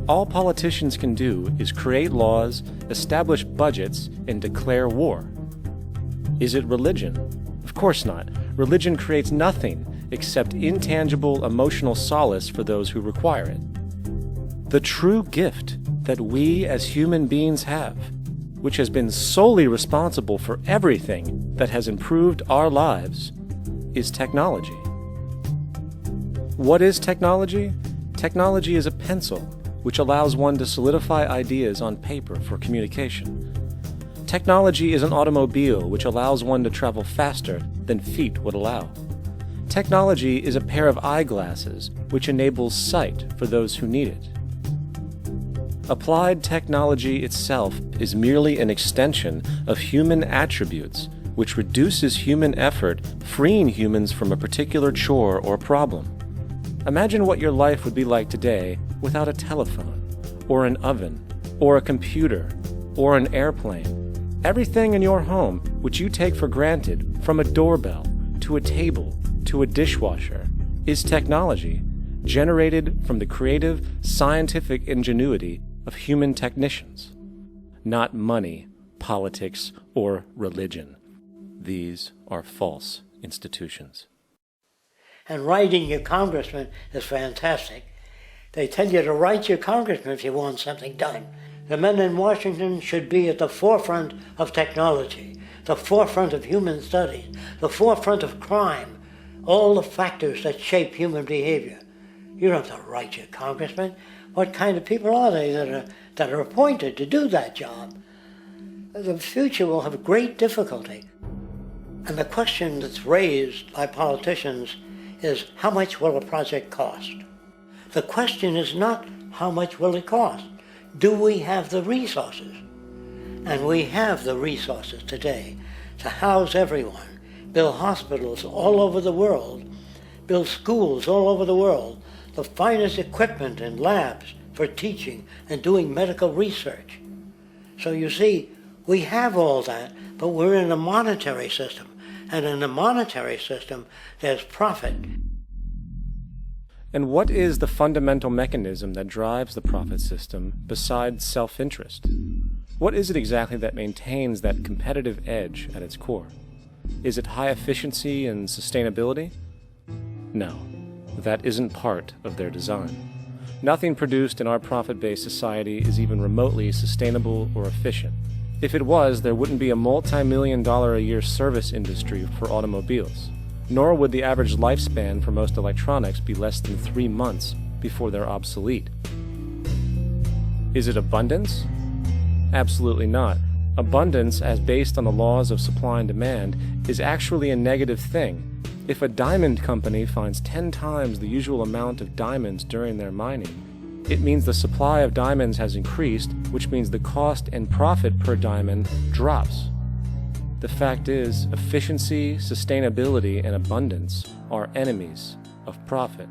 All politicians can do is create laws, establish budgets, and declare war. Is it religion? Of course not. Religion creates nothing except intangible emotional solace for those who require it. The true gift that we as human beings have, which has been solely responsible for everything that has improved our lives, is technology. What is technology? Technology is a pencil which allows one to solidify ideas on paper for communication. Technology is an automobile which allows one to travel faster than feet would allow. Technology is a pair of eyeglasses which enables sight for those who need it. Applied technology itself is merely an extension of human attributes which reduces human effort, freeing humans from a particular chore or problem. Imagine what your life would be like today without a telephone, or an oven, or a computer, or an airplane. Everything in your home which you take for granted, from a doorbell to a table to a dishwasher, is technology generated from the creative, scientific ingenuity of human technicians, not money, politics, or religion. These are false institutions. And writing your congressman is fantastic. They tell you to write your congressman if you want something done. The men in Washington should be at the forefront of technology, the forefront of human studies, the forefront of crime, all the factors that shape human behavior. You don't have to write your congressman. What kind of people are they that are appointed to do that job? The future will have great difficulty. And the question that's raised by politicians is, how much will a project cost? The question is not, how much will it cost? Do we have the resources? And we have the resources today to house everyone, build hospitals all over the world, build schools all over the world, the finest equipment and labs for teaching and doing medical research. So you see, we have all that, but we're in a monetary system. And in a monetary system, there's profit. And what is the fundamental mechanism that drives the profit system besides self-interest? What is it exactly that maintains that competitive edge at its core? Is it high efficiency and sustainability? No. That isn't part of their design. Nothing produced in our profit-based society is even remotely sustainable or efficient. If it was, there wouldn't be a multi-million-dollar-a-year service industry for automobiles, nor would the average lifespan for most electronics be less than 3 months before they're obsolete. Is it abundance? Absolutely not. Abundance, as based on the laws of supply and demand, is actually a negative thing. If a diamond company finds 10 times the usual amount of diamonds during their mining, it means the supply of diamonds has increased, which means the cost and profit per diamond drops. The fact is, efficiency, sustainability, and abundance are enemies of profit.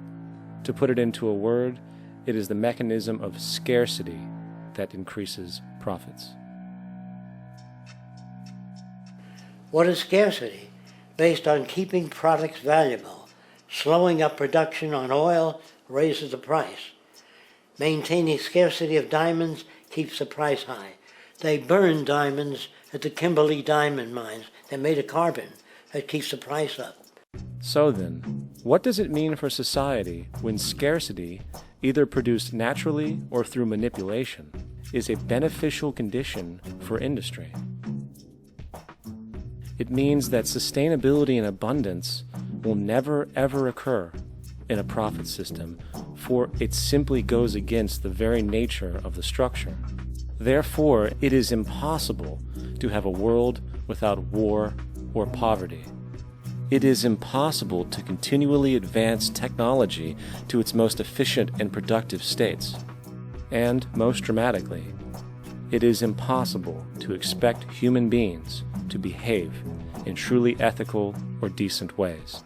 To put it into a word, it is the mechanism of scarcity that increases profits. What is scarcity? Based on keeping products valuable. Slowing up production on oil raises the price. Maintaining scarcity of diamonds keeps the price high. They burn diamonds at the Kimberley diamond mines. They made a carbon that keeps the price up. So then, what does it mean for society when scarcity, either produced naturally or through manipulation, is a beneficial condition for industry? It means that sustainability and abundance will never ever occur in a profit system, for it simply goes against the very nature of the structure. Therefore, it is impossible to have a world without war or poverty. It is impossible to continually advance technology to its most efficient and productive states. And, most dramatically, it is impossible to expect human beings to behave in truly ethical or decent ways.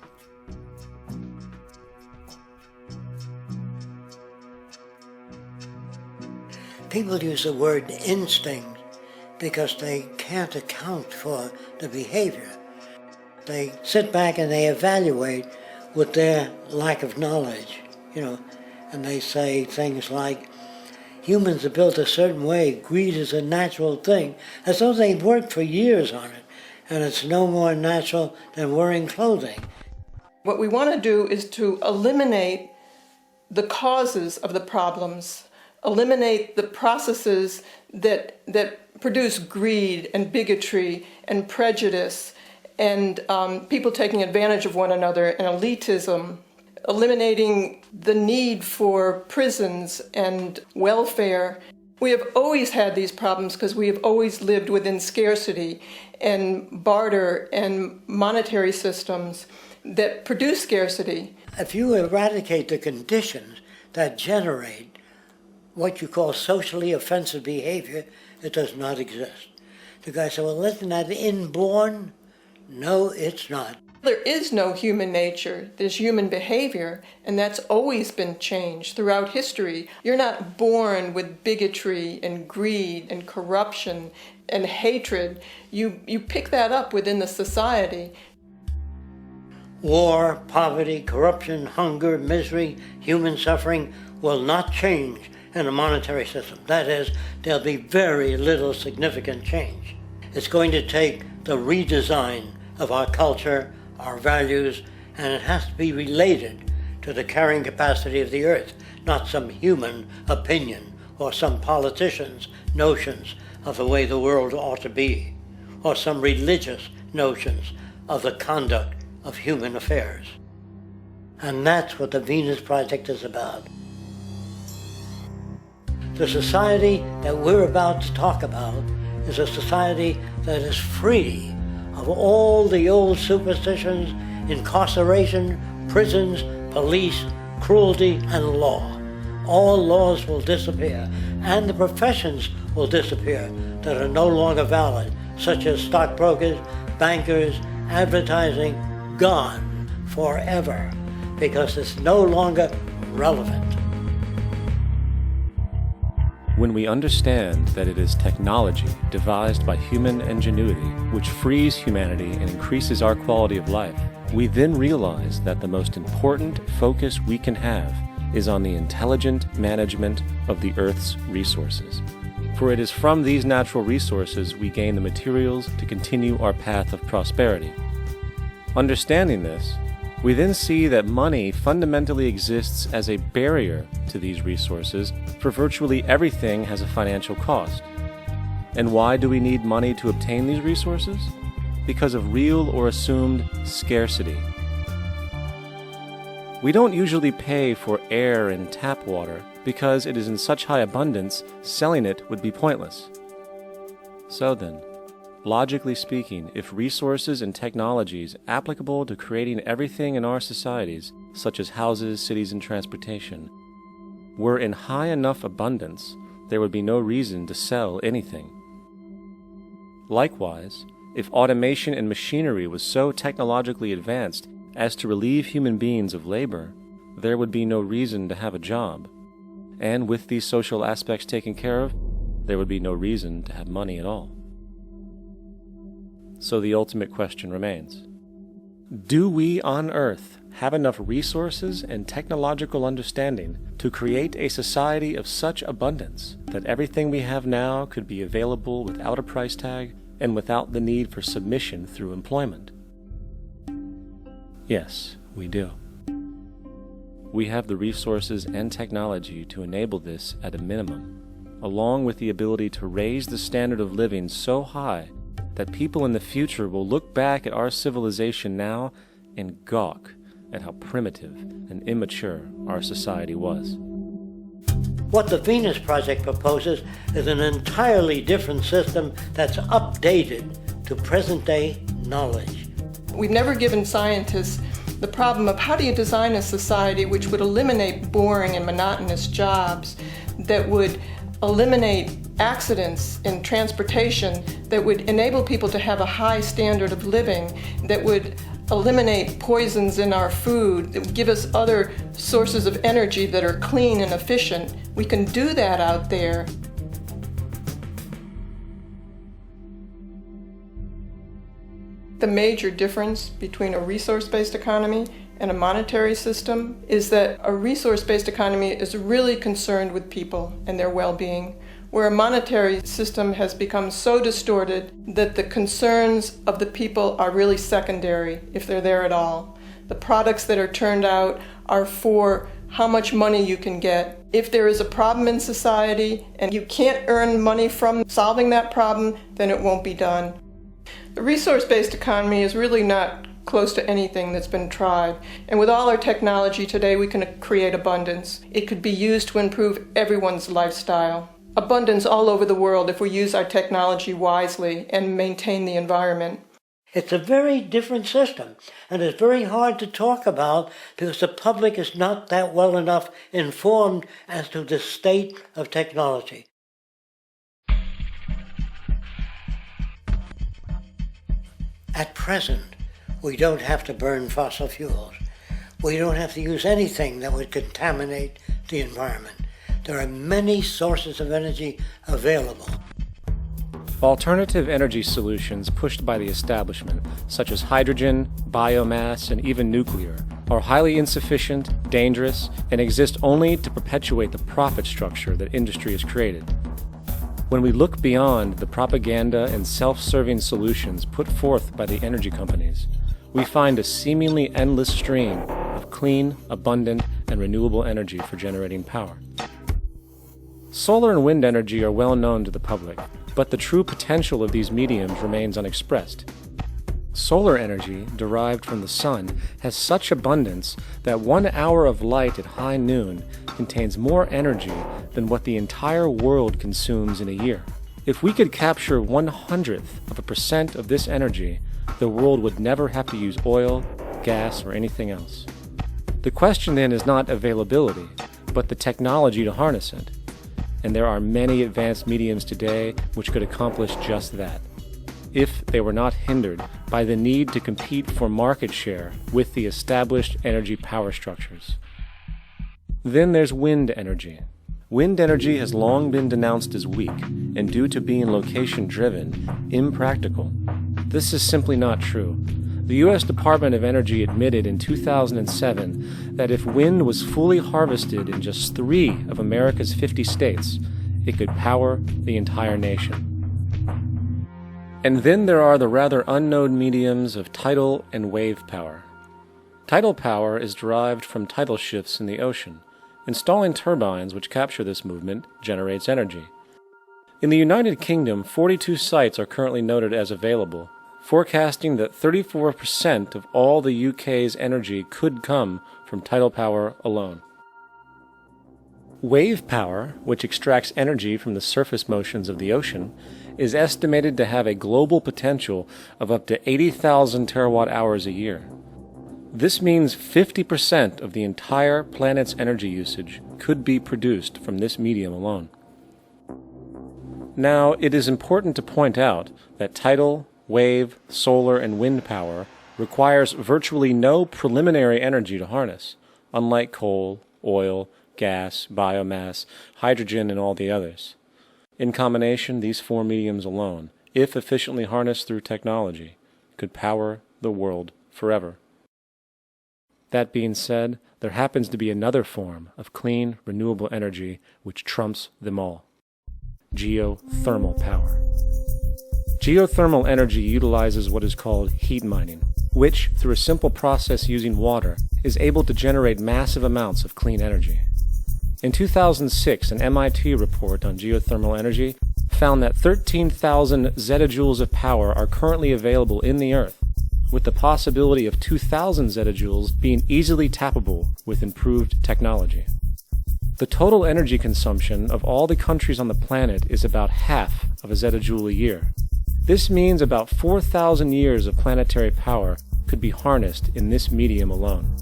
People use the word instinct because they can't account for the behavior. They sit back and they evaluate with their lack of knowledge, and they say things like, humans are built a certain way, greed is a natural thing, as though they've worked for years on it, and it's no more natural than wearing clothing. What we want to do is to eliminate the causes of the problems, eliminate the processes that produce greed and bigotry and prejudice and people taking advantage of one another and elitism, eliminating the need for prisons and welfare. We have always had these problems because we have always lived within scarcity and barter and monetary systems that produce scarcity. If you eradicate the conditions that generate what you call socially offensive behavior, it does not exist. The guy said, well, isn't that inborn? No, it's not. There is no human nature. There's human behavior, and that's always been changed throughout history. You're not born with bigotry and greed and corruption and hatred. You pick that up within the society. War, poverty, corruption, hunger, misery, human suffering will not change in a monetary system. That is, there'll be very little significant change. It's going to take the redesign of our culture, our values, and it has to be related to the carrying capacity of the earth, not some human opinion or some politician's notions of the way the world ought to be, or some religious notions of the conduct of human affairs. And that's what the Venus Project is about. The society that we're about to talk about is a society that is free of all the old superstitions, incarceration, prisons, police, cruelty, and law. All laws will disappear, and the professions will disappear that are no longer valid, such as stockbrokers, bankers, advertising, gone forever, because it's no longer relevant. When we understand that it is technology devised by human ingenuity which frees humanity and increases our quality of life, we then realize that the most important focus we can have is on the intelligent management of the Earth's resources. For it is from these natural resources we gain the materials to continue our path of prosperity. Understanding this, we then see that money fundamentally exists as a barrier to these resources, for virtually everything has a financial cost. And why do we need money to obtain these resources? Because of real or assumed scarcity. We don't usually pay for air and tap water because it is in such high abundance, selling it would be pointless. So then, logically speaking, if resources and technologies applicable to creating everything in our societies, such as houses, cities, and transportation, were in high enough abundance, there would be no reason to sell anything. Likewise, if automation and machinery was so technologically advanced as to relieve human beings of labor, there would be no reason to have a job. And with these social aspects taken care of, there would be no reason to have money at all. So the ultimate question remains: do we on Earth have enough resources and technological understanding to create a society of such abundance that everything we have now could be available without a price tag and without the need for submission through employment? Yes, we do. We have the resources and technology to enable this at a minimum, along with the ability to raise the standard of living so high that people in the future will look back at our civilization now and gawk at how primitive and immature our society was. What the Venus Project proposes is an entirely different system that's updated to present-day knowledge. We've never given scientists the problem of how do you design a society which would eliminate boring and monotonous jobs, that would eliminate accidents in transportation, that would enable people to have a high standard of living, that would eliminate poisons in our food, that would give us other sources of energy that are clean and efficient. We can do that out there. The major difference between a resource-based economy and a monetary system is that a resource-based economy is really concerned with people and their well-being, where a monetary system has become so distorted that the concerns of the people are really secondary, if they're there at all. The products that are turned out are for how much money you can get. If there is a problem in society and you can't earn money from solving that problem, then it won't be done. The resource-based economy is really not close to anything that's been tried. And with all our technology today, we can create abundance. It could be used to improve everyone's lifestyle. Abundance all over the world if we use our technology wisely and maintain the environment. It's a very different system, and it's very hard to talk about because the public is not that well enough informed as to the state of technology. At present, we don't have to burn fossil fuels. We don't have to use anything that would contaminate the environment. There are many sources of energy available. Alternative energy solutions pushed by the establishment, such as hydrogen, biomass, and even nuclear, are highly insufficient, dangerous, and exist only to perpetuate the profit structure that industry has created. When we look beyond the propaganda and self-serving solutions put forth by the energy companies, we find a seemingly endless stream of clean, abundant, and renewable energy for generating power. Solar and wind energy are well known to the public, but the true potential of these mediums remains unexpressed. Solar energy, derived from the sun, has such abundance that 1 hour of light at high noon contains more energy than what the entire world consumes in a year. If we could capture 1/100% of this energy, the world would never have to use oil, gas, or anything else. The question then is not availability, but the technology to harness it. And there are many advanced mediums today which could accomplish just that, if they were not hindered by the need to compete for market share with the established energy power structures. Then there's wind energy. Wind energy has long been denounced as weak, and due to being location-driven, impractical. This is simply not true. The U.S. Department of Energy admitted in 2007 that if wind was fully harvested in just 3 of America's 50 states, it could power the entire nation. And then there are the rather unknown mediums of tidal and wave power. Tidal power is derived from tidal shifts in the ocean. Installing turbines which capture this movement generates energy. In the United Kingdom, 42 sites are currently noted as available, forecasting that 34% of all the UK's energy could come from tidal power alone. Wave power, which extracts energy from the surface motions of the ocean, is estimated to have a global potential of up to 80,000 terawatt-hours a year. This means 50% of the entire planet's energy usage could be produced from this medium alone. Now, it is important to point out that tidal, wave, solar, and wind power requires virtually no preliminary energy to harness, unlike coal, oil, gas, biomass, hydrogen, and all the others. In combination, these 4 mediums alone, if efficiently harnessed through technology, could power the world forever. That being said, there happens to be another form of clean, renewable energy which trumps them all: geothermal power. Geothermal energy utilizes what is called heat mining, which, through a simple process using water, is able to generate massive amounts of clean energy. In 2006, an MIT report on geothermal energy found that 13,000 zettajoules of power are currently available in the Earth, with the possibility of 2,000 zettajoules being easily tappable with improved technology. The total energy consumption of all the countries on the planet is about half of a zettajoule a year. This means about 4,000 years of planetary power could be harnessed in this medium alone.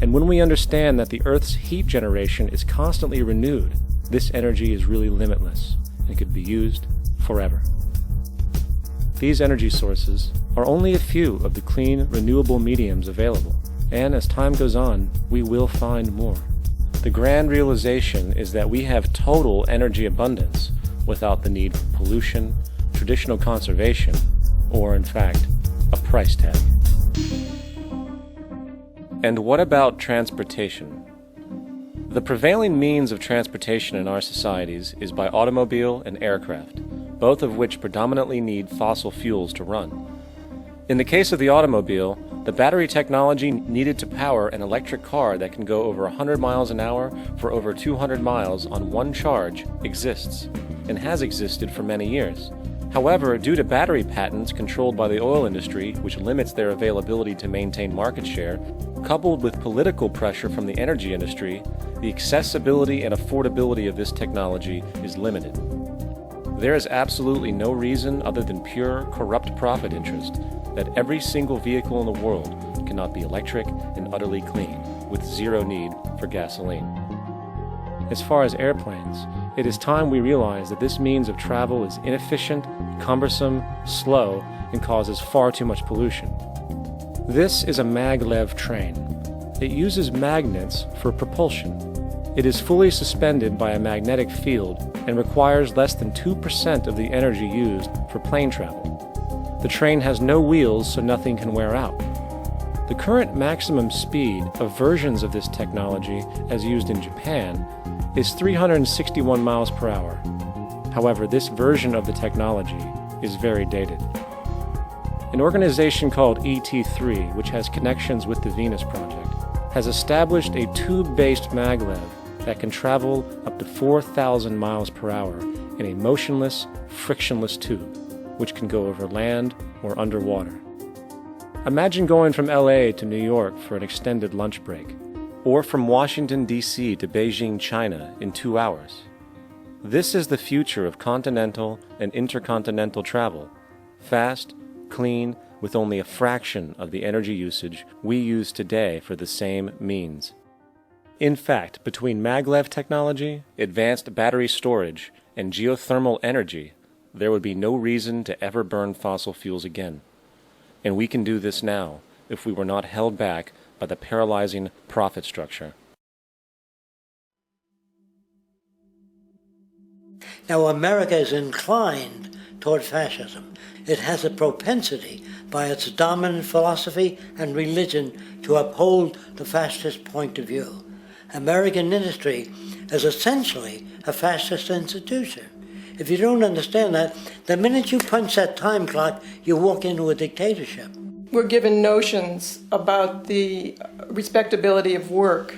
And when we understand that the Earth's heat generation is constantly renewed, this energy is really limitless and could be used forever. These energy sources are only a few of the clean, renewable mediums available, and as time goes on, we will find more. The grand realization is that we have total energy abundance without the need for pollution, traditional conservation, or in fact, a price tag. And what about transportation? The prevailing means of transportation in our societies is by automobile and aircraft, both of which predominantly need fossil fuels to run. In the case of the automobile, the battery technology needed to power an electric car that can go over 100 miles an hour for over 200 miles on one charge exists, and has existed for many years. However, due to battery patents controlled by the oil industry, which limits their availability to maintain market share, coupled with political pressure from the energy industry, the accessibility and affordability of this technology is limited. There is absolutely no reason other than pure, corrupt profit interest that every single vehicle in the world cannot be electric and utterly clean, with zero need for gasoline. As far as airplanes, it is time we realize that this means of travel is inefficient, cumbersome, slow, and causes far too much pollution. This is a maglev train. It uses magnets for propulsion. It is fully suspended by a magnetic field and requires less than 2% of the energy used for plane travel. The train has no wheels, so nothing can wear out. The current maximum speed of versions of this technology, as used in Japan, is 361 miles per hour. However, this version of the technology is very dated. An organization called ET3, which has connections with the Venus Project, has established a tube-based maglev that can travel up to 4,000 miles per hour in a motionless, frictionless tube, which can go over land or underwater. Imagine going from LA to New York for an extended lunch break, or from Washington, D.C. to Beijing, China in 2 hours. This is the future of continental and intercontinental travel, fast, clean, with only a fraction of the energy usage we use today for the same means. In fact, between maglev technology, advanced battery storage, and geothermal energy, there would be no reason to ever burn fossil fuels again. And we can do this now if we were not held back by the paralyzing profit structure. Now, America is inclined toward fascism. It has a propensity by its dominant philosophy and religion to uphold the fascist point of view. American industry is essentially a fascist institution. If you don't understand that, the minute you punch that time clock, you walk into a dictatorship. We're given notions about the respectability of work,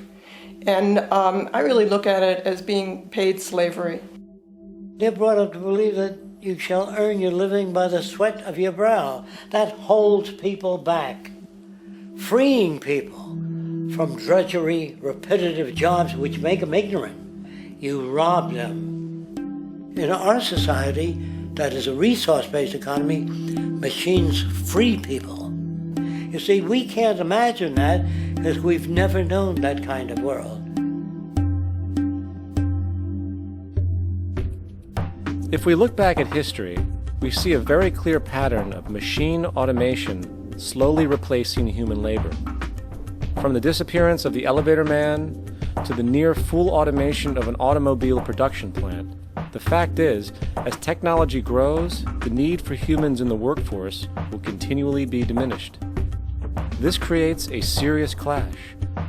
and I really look at it as being paid slavery. They're brought up to believe that you shall earn your living by the sweat of your brow. That holds people back. Freeing people from drudgery, repetitive jobs which make them ignorant. You rob them. In our society, that is a resource-based economy, machines free people. You see, we can't imagine that because we've never known that kind of world. If we look back at history, we see a very clear pattern of machine automation slowly replacing human labor. From the disappearance of the elevator man to the near full automation of an automobile production plant, the fact is, as technology grows, the need for humans in the workforce will continually be diminished. This creates a serious clash,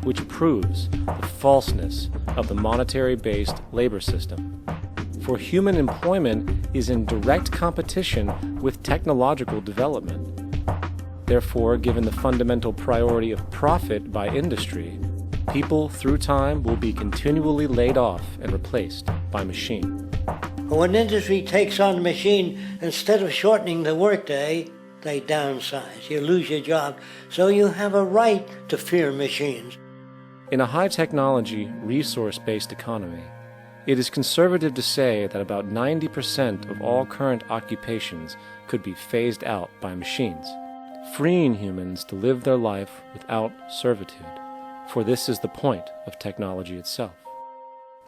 which proves the falseness of the monetary-based labor system. For human employment is in direct competition with technological development. Therefore, given the fundamental priority of profit by industry, people through time will be continually laid off and replaced by machine. When industry takes on a machine, instead of shortening the workday, they downsize. You lose your job. So you have a right to fear machines. In a high-technology, resource-based economy, it is conservative to say that about 90% of all current occupations could be phased out by machines, freeing humans to live their life without servitude, for this is the point of technology itself.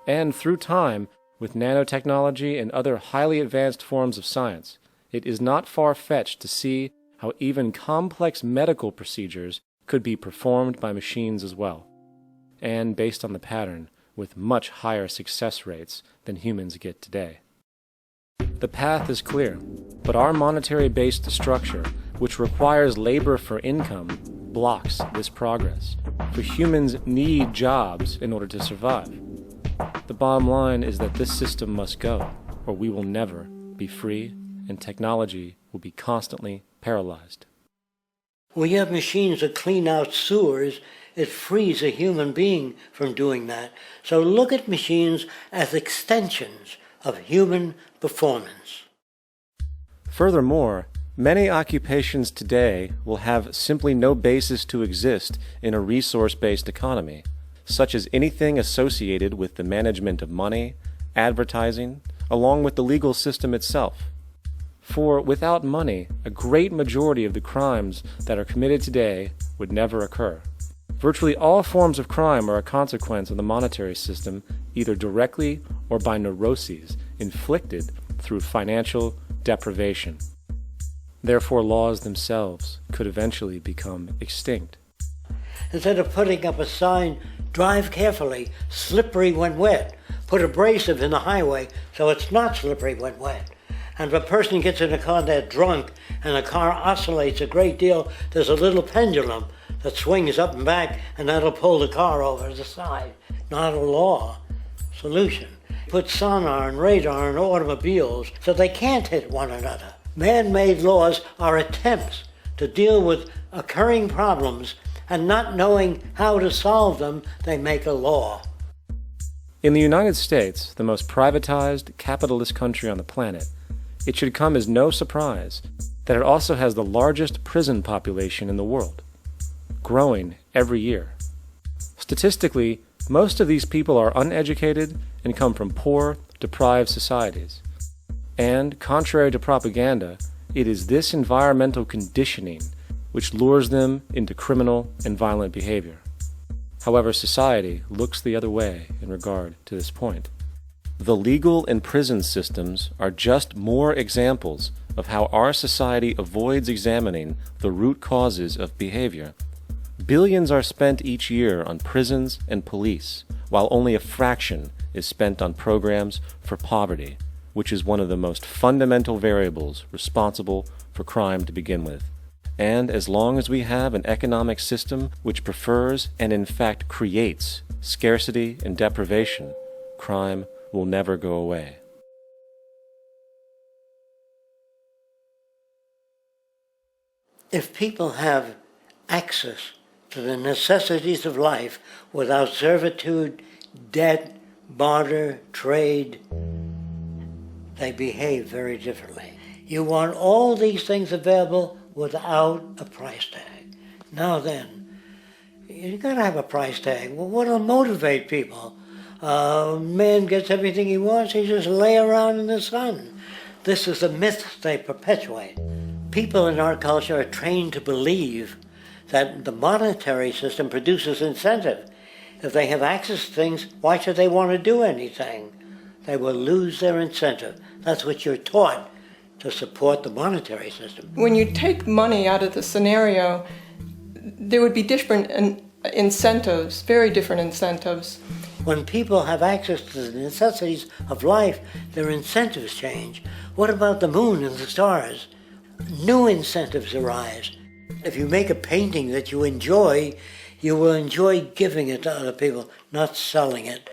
And through time, with nanotechnology and other highly advanced forms of science, it is not far-fetched to see how even complex medical procedures could be performed by machines as well, and based on the pattern, with much higher success rates than humans get today. The path is clear, but our monetary-based structure, which requires labor for income, blocks this progress, for humans need jobs in order to survive. The bottom line is that this system must go, or we will never be free, and technology will be constantly paralyzed. We have machines that clean out sewers. It frees a human being from doing that. So look at machines as extensions of human performance. Furthermore, many occupations today will have simply no basis to exist in a resource-based economy, such as anything associated with the management of money, advertising, along with the legal system itself. For without money, a great majority of the crimes that are committed today would never occur. Virtually all forms of crime are a consequence of the monetary system, either directly or by neuroses inflicted through financial deprivation. Therefore, laws themselves could eventually become extinct. Instead of putting up a sign, drive carefully, slippery when wet, put abrasive in the highway so it's not slippery when wet. And if a person gets in a car they're drunk and the car oscillates a great deal, there's a little pendulum that swings up and back, and that'll pull the car over to the side. Not a law solution. Put sonar and radar in automobiles so they can't hit one another. Man-made laws are attempts to deal with occurring problems, and not knowing how to solve them, they make a law. In the United States, the most privatized, capitalist country on the planet, it should come as no surprise that it also has the largest prison population in the world, growing every year. Statistically, most of these people are uneducated and come from poor, deprived societies. And, contrary to propaganda, it is this environmental conditioning which lures them into criminal and violent behavior. However, society looks the other way in regard to this point. The legal and prison systems are just more examples of how our society avoids examining the root causes of behavior. Billions are spent each year on prisons and police, while only a fraction is spent on programs for poverty, which is one of the most fundamental variables responsible for crime to begin with. And as long as we have an economic system which prefers and in fact creates scarcity and deprivation, crime will never go away. If people have access to the necessities of life without servitude, debt, barter, trade, they behave very differently. You want all these things available without a price tag. Now then, you gotta have a price tag. Well, what'll motivate people? Man gets everything he wants, he just lay around in the sun. This is the myth they perpetuate. People in our culture are trained to believe that the monetary system produces incentive. If they have access to things, why should they want to do anything? They will lose their incentive. That's what you're taught to support the monetary system. When you take money out of the scenario, there would be different incentives, very different incentives. When people have access to the necessities of life, their incentives change. What about the moon and the stars? New incentives arise. If you make a painting that you will enjoy giving it to other people, not selling it.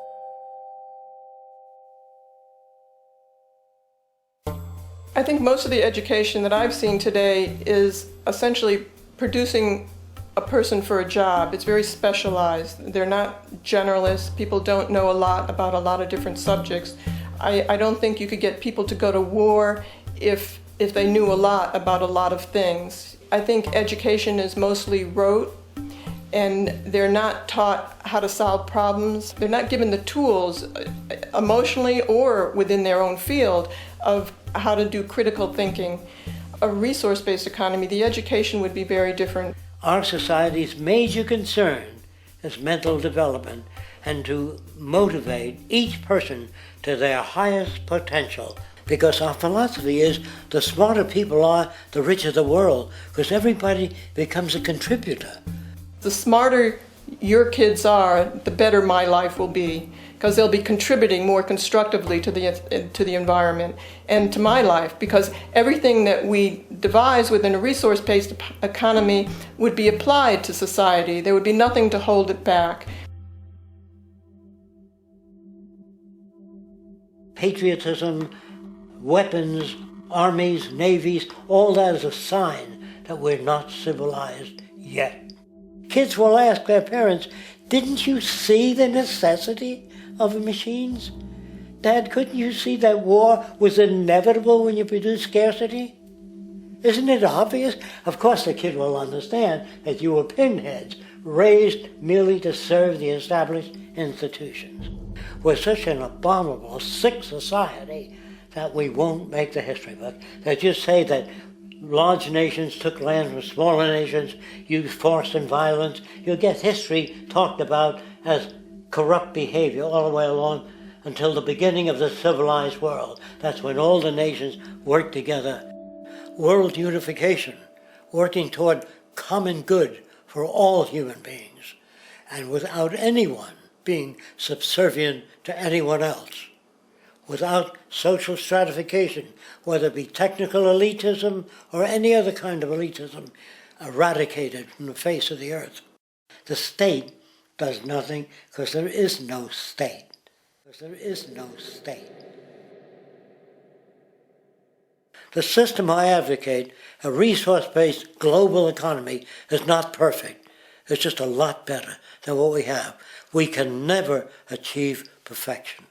I think most of the education that I've seen today is essentially producing a person for a job. It's very specialized. They're not generalists. People don't know a lot about a lot of different subjects. I don't think you could get people to go to war if they knew a lot about a lot of things. I think education is mostly rote, and they're not taught how to solve problems. They're not given the tools emotionally or within their own field of how to do critical thinking. A resource-based economy, the education would be very different. Our society's major concern is mental development and to motivate each person to their highest potential. Because our philosophy is the smarter people are, the richer the world, because everybody becomes a contributor. The smarter your kids are, the better my life will be, because they'll be contributing more constructively to the environment and to my life, because everything that we devise within a resource-based economy would be applied to society. There would be nothing to hold it back. Patriotism, weapons, armies, navies, all that is a sign that we're not civilized yet. Kids will ask their parents, didn't you see the necessity of machines? Dad, couldn't you see that war was inevitable when you produce scarcity? Isn't it obvious? Of course the kid will understand that you were pinheads, raised merely to serve the established institutions. We're such an abominable, sick society that we won't make the history book. They just say that large nations took land from smaller nations, used force and violence. You'll get history talked about as corrupt behavior all the way along until the beginning of the civilized world. That's when all the nations work together. World unification, working toward common good for all human beings, and without anyone being subservient to anyone else. Without social stratification, whether it be technical elitism or any other kind of elitism, eradicated from the face of the earth. The state does nothing because there is no state. The system I advocate, a resource-based global economy, is not perfect. It's just a lot better than what we have. We can never achieve perfection.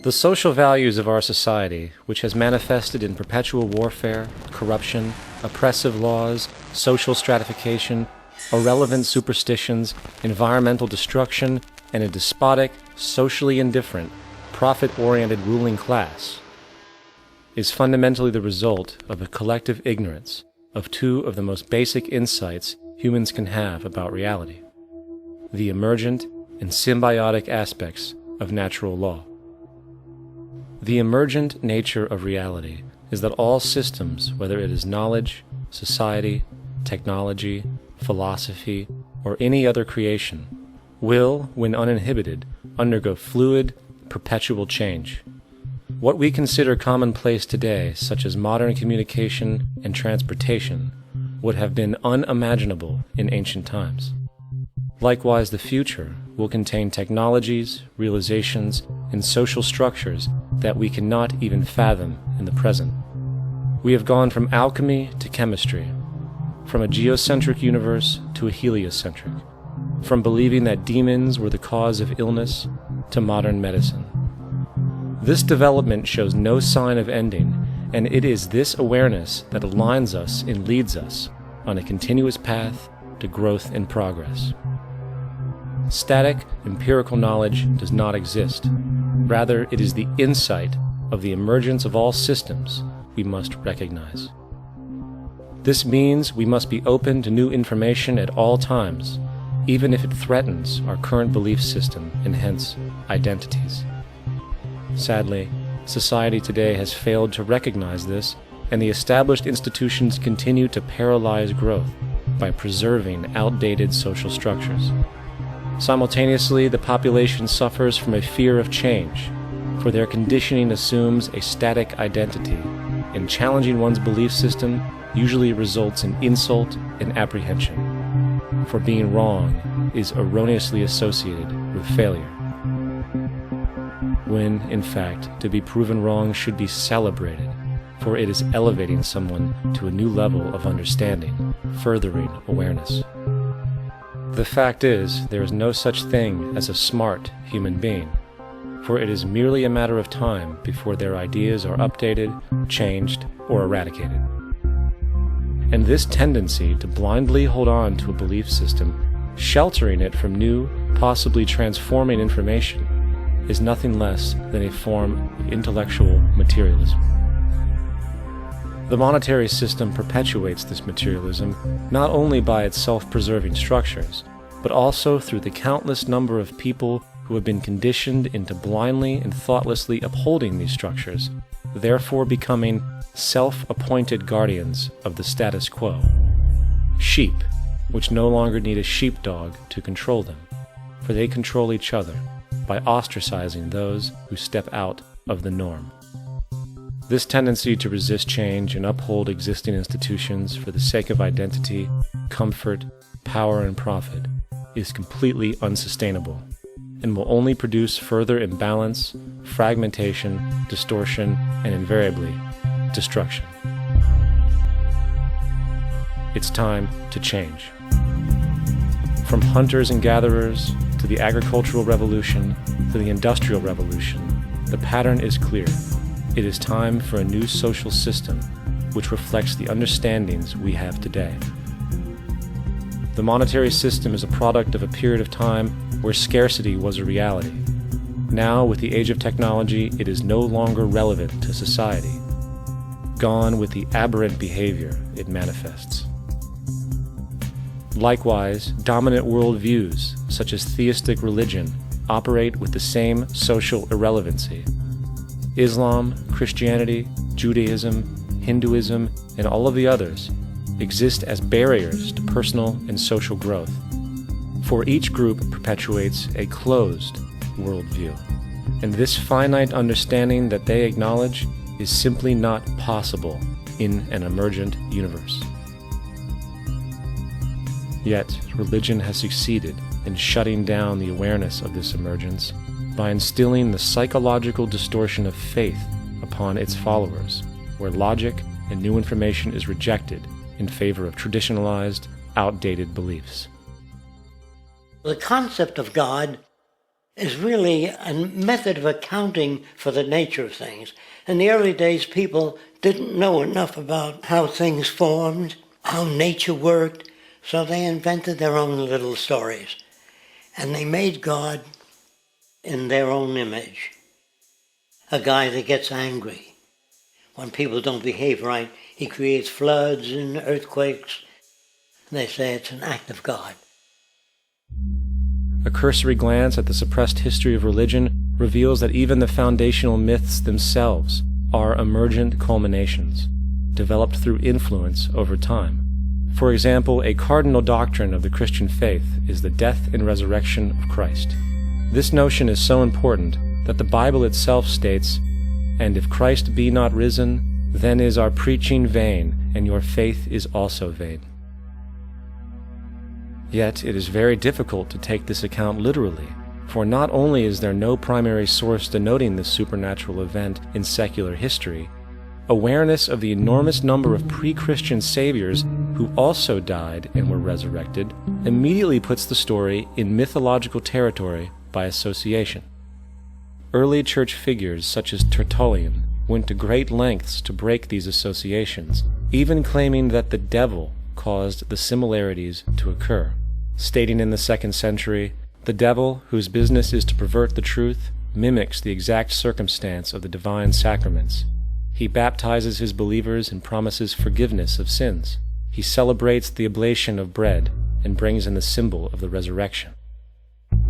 The social values of our society, which has manifested in perpetual warfare, corruption, oppressive laws, social stratification, irrelevant superstitions, environmental destruction, and a despotic, socially indifferent, profit-oriented ruling class, is fundamentally the result of a collective ignorance of two of the most basic insights humans can have about reality: the emergent and symbiotic aspects of natural law. The emergent nature of reality is that all systems, whether it is knowledge, society, technology, philosophy, or any other creation, will, when uninhibited, undergo fluid, perpetual change. What we consider commonplace today, such as modern communication and transportation, would have been unimaginable in ancient times. Likewise, the future will contain technologies, realizations, and social structures that we cannot even fathom in the present. We have gone from alchemy to chemistry, from a geocentric universe to a heliocentric, from believing that demons were the cause of illness to modern medicine. This development shows no sign of ending, and it is this awareness that aligns us and leads us on a continuous path to growth and progress. Static, empirical knowledge does not exist. Rather, it is the insight of the emergence of all systems we must recognize. This means we must be open to new information at all times, even if it threatens our current belief system and hence identities. Sadly, society today has failed to recognize this, and the established institutions continue to paralyze growth by preserving outdated social structures. Simultaneously, the population suffers from a fear of change, for their conditioning assumes a static identity, and challenging one's belief system usually results in insult and apprehension, for being wrong is erroneously associated with failure, when, in fact, to be proven wrong should be celebrated, for it is elevating someone to a new level of understanding, furthering awareness. The fact is, there is no such thing as a smart human being, for it is merely a matter of time before their ideas are updated, changed, or eradicated. And this tendency to blindly hold on to a belief system, sheltering it from new, possibly transforming information, is nothing less than a form of intellectual materialism. The monetary system perpetuates this materialism not only by its self-preserving structures, but also through the countless number of people who have been conditioned into blindly and thoughtlessly upholding these structures, therefore becoming self-appointed guardians of the status quo. Sheep, which no longer need a sheepdog to control them, for they control each other by ostracizing those who step out of the norm. This tendency to resist change and uphold existing institutions for the sake of identity, comfort, power, and profit is completely unsustainable and will only produce further imbalance, fragmentation, distortion, and invariably, destruction. It's time to change. From hunters and gatherers to the agricultural revolution to the industrial revolution, the pattern is clear. It is time for a new social system which reflects the understandings we have today. The monetary system is a product of a period of time where scarcity was a reality. Now, with the age of technology, it is no longer relevant to society. Gone with the aberrant behavior it manifests. Likewise, dominant worldviews, such as theistic religion, operate with the same social irrelevancy. Islam, Christianity, Judaism, Hinduism, and all of the others exist as barriers to personal and social growth, for each group perpetuates a closed worldview, and this finite understanding that they acknowledge is simply not possible in an emergent universe. Yet, religion has succeeded in shutting down the awareness of this emergence by instilling the psychological distortion of faith upon its followers, where logic and new information is rejected in favor of traditionalized, outdated beliefs. The concept of God is really a method of accounting for the nature of things. In the early days, people didn't know enough about how things formed, how nature worked, so they invented their own little stories. And they made God in their own image. A guy that gets angry. When people don't behave right, he creates floods and earthquakes. They say it's an act of God. A cursory glance at the suppressed history of religion reveals that even the foundational myths themselves are emergent culminations, developed through influence over time. For example, a cardinal doctrine of the Christian faith is the death and resurrection of Christ. This notion is so important that the Bible itself states, "And if Christ be not risen, then is our preaching vain, and your faith is also vain." Yet it is very difficult to take this account literally, for not only is there no primary source denoting this supernatural event in secular history, awareness of the enormous number of pre-Christian saviors who also died and were resurrected immediately puts the story in mythological territory by association. Early church figures such as Tertullian went to great lengths to break these associations, even claiming that the devil caused the similarities to occur, stating in the 2nd century, "The devil, whose business is to pervert the truth, mimics the exact circumstance of the divine sacraments. He baptizes his believers and promises forgiveness of sins. He celebrates the oblation of bread and brings in the symbol of the resurrection.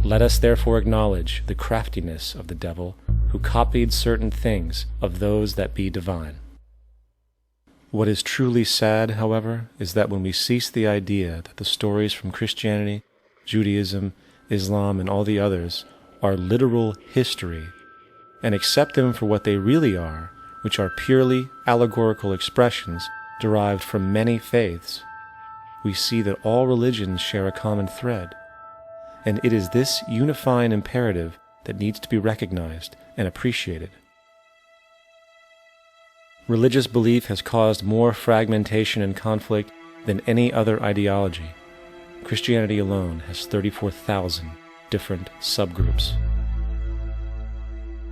Let us therefore acknowledge the craftiness of the devil, who copied certain things of those that be divine." What is truly sad, however, is that when we cease the idea that the stories from Christianity, Judaism, Islam, and all the others are literal history, and accept them for what they really are, which are purely allegorical expressions derived from many faiths, we see that all religions share a common thread, and it is this unifying imperative that needs to be recognized and appreciated. Religious belief has caused more fragmentation and conflict than any other ideology. Christianity alone has 34,000 different subgroups.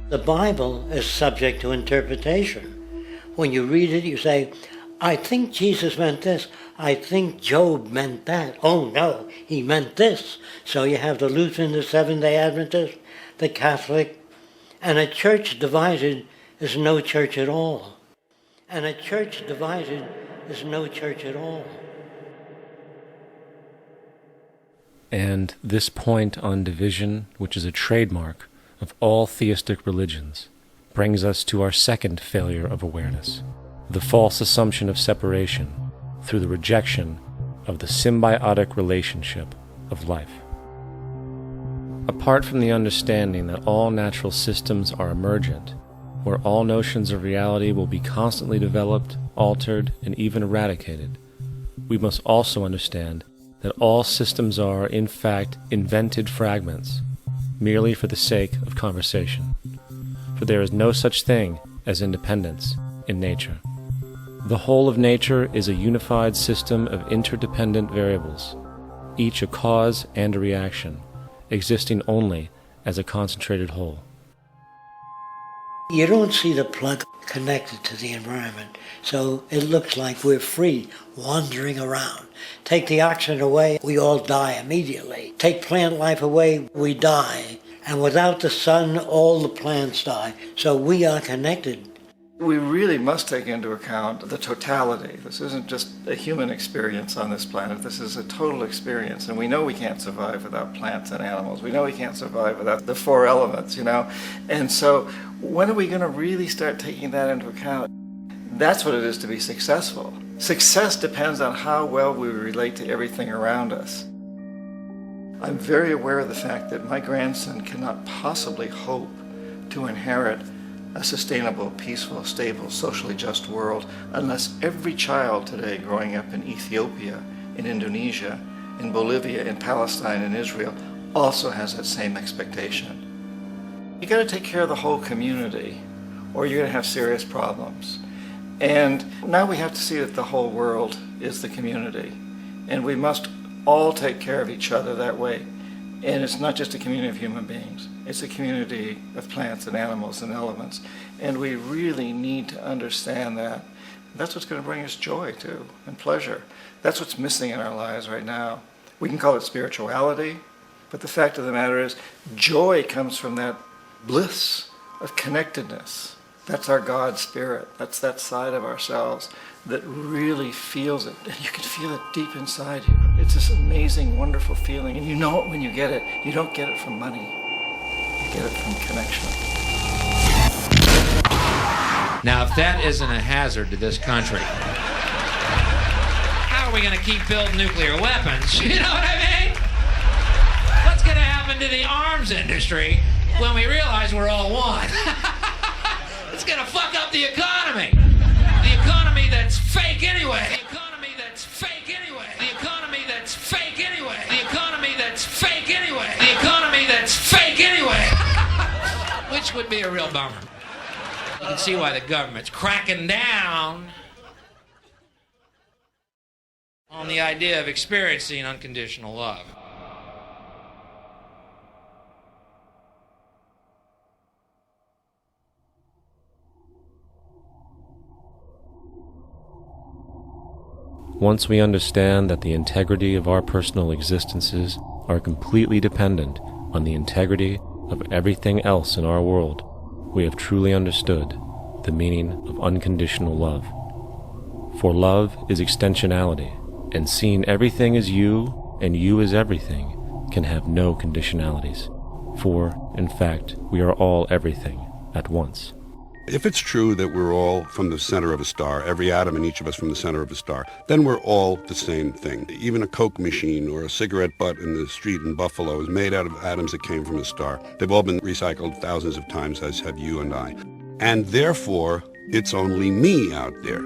The Bible is subject to interpretation. When you read it, you say, I think Jesus meant this. I think Job meant that. Oh no, he meant this. So you have the Lutheran, the Seventh-day Adventist, the Catholic, and a church divided is no church at all. And a church divided is no church at all. And this point on division, which is a trademark of all theistic religions, brings us to our second failure of awareness, the false assumption of separation through the rejection of the symbiotic relationship of life. Apart from the understanding that all natural systems are emergent, where all notions of reality will be constantly developed, altered, and even eradicated, we must also understand that all systems are, in fact, invented fragments, merely for the sake of conversation. For there is no such thing as independence in nature. The whole of nature is a unified system of interdependent variables, each a cause and a reaction, existing only as a concentrated whole. You don't see the plug connected to the environment, so it looks like we're free, wandering around. Take the oxygen away, we all die immediately. Take plant life away, we die. And without the sun, all the plants die. So we are connected. We really must take into account the totality. This isn't just a human experience on this planet. This is a total experience. And we know we can't survive without plants and animals. We know we can't survive without the four elements, you know. And so when are we going to really start taking that into account? That's what it is to be successful. Success depends on how well we relate to everything around us. I'm very aware of the fact that my grandson cannot possibly hope to inherit a sustainable, peaceful, stable, socially just world unless every child today growing up in Ethiopia, in Indonesia, in Bolivia, in Palestine, in Israel also has that same expectation. You got to take care of the whole community or you're going to have serious problems. And now we have to see that the whole world is the community. And we must all take care of each other that way. And it's not just a community of human beings. It's a community of plants and animals and elements. And we really need to understand that. That's what's going to bring us joy, too, and pleasure. That's what's missing in our lives right now. We can call it spirituality, but the fact of the matter is joy comes from that bliss of connectedness. That's our God spirit. That's that side of ourselves that really feels it. And you can feel it deep inside you. It's this amazing, wonderful feeling. And you know it when you get it. You don't get it from money. You get it from connection. Now, if that isn't a hazard to this country, how are we going to keep building nuclear weapons? You know what I mean? What's going to happen to the arms industry when we realize we're all one? It's going to fuck up the economy. The economy that's fake anyway. The economy that's fake anyway. The economy that's fake anyway. The economy that's fake anyway. The economy that's fake anyway. Which would be a real bummer. You can see why the government's cracking down on the idea of experiencing unconditional love. Once we understand that the integrity of our personal existences are completely dependent on the integrity of everything else in our world, we have truly understood the meaning of unconditional love. For love is extensionality, and seeing everything as you and you as everything can have no conditionalities. For, in fact, we are all everything at once. If it's true that we're all from the center of a star, every atom in each of us from the center of a star, then we're all the same thing. Even a Coke machine or a cigarette butt in the street in Buffalo is made out of atoms that came from a star. They've all been recycled thousands of times, as have you and I. And therefore, it's only me out there.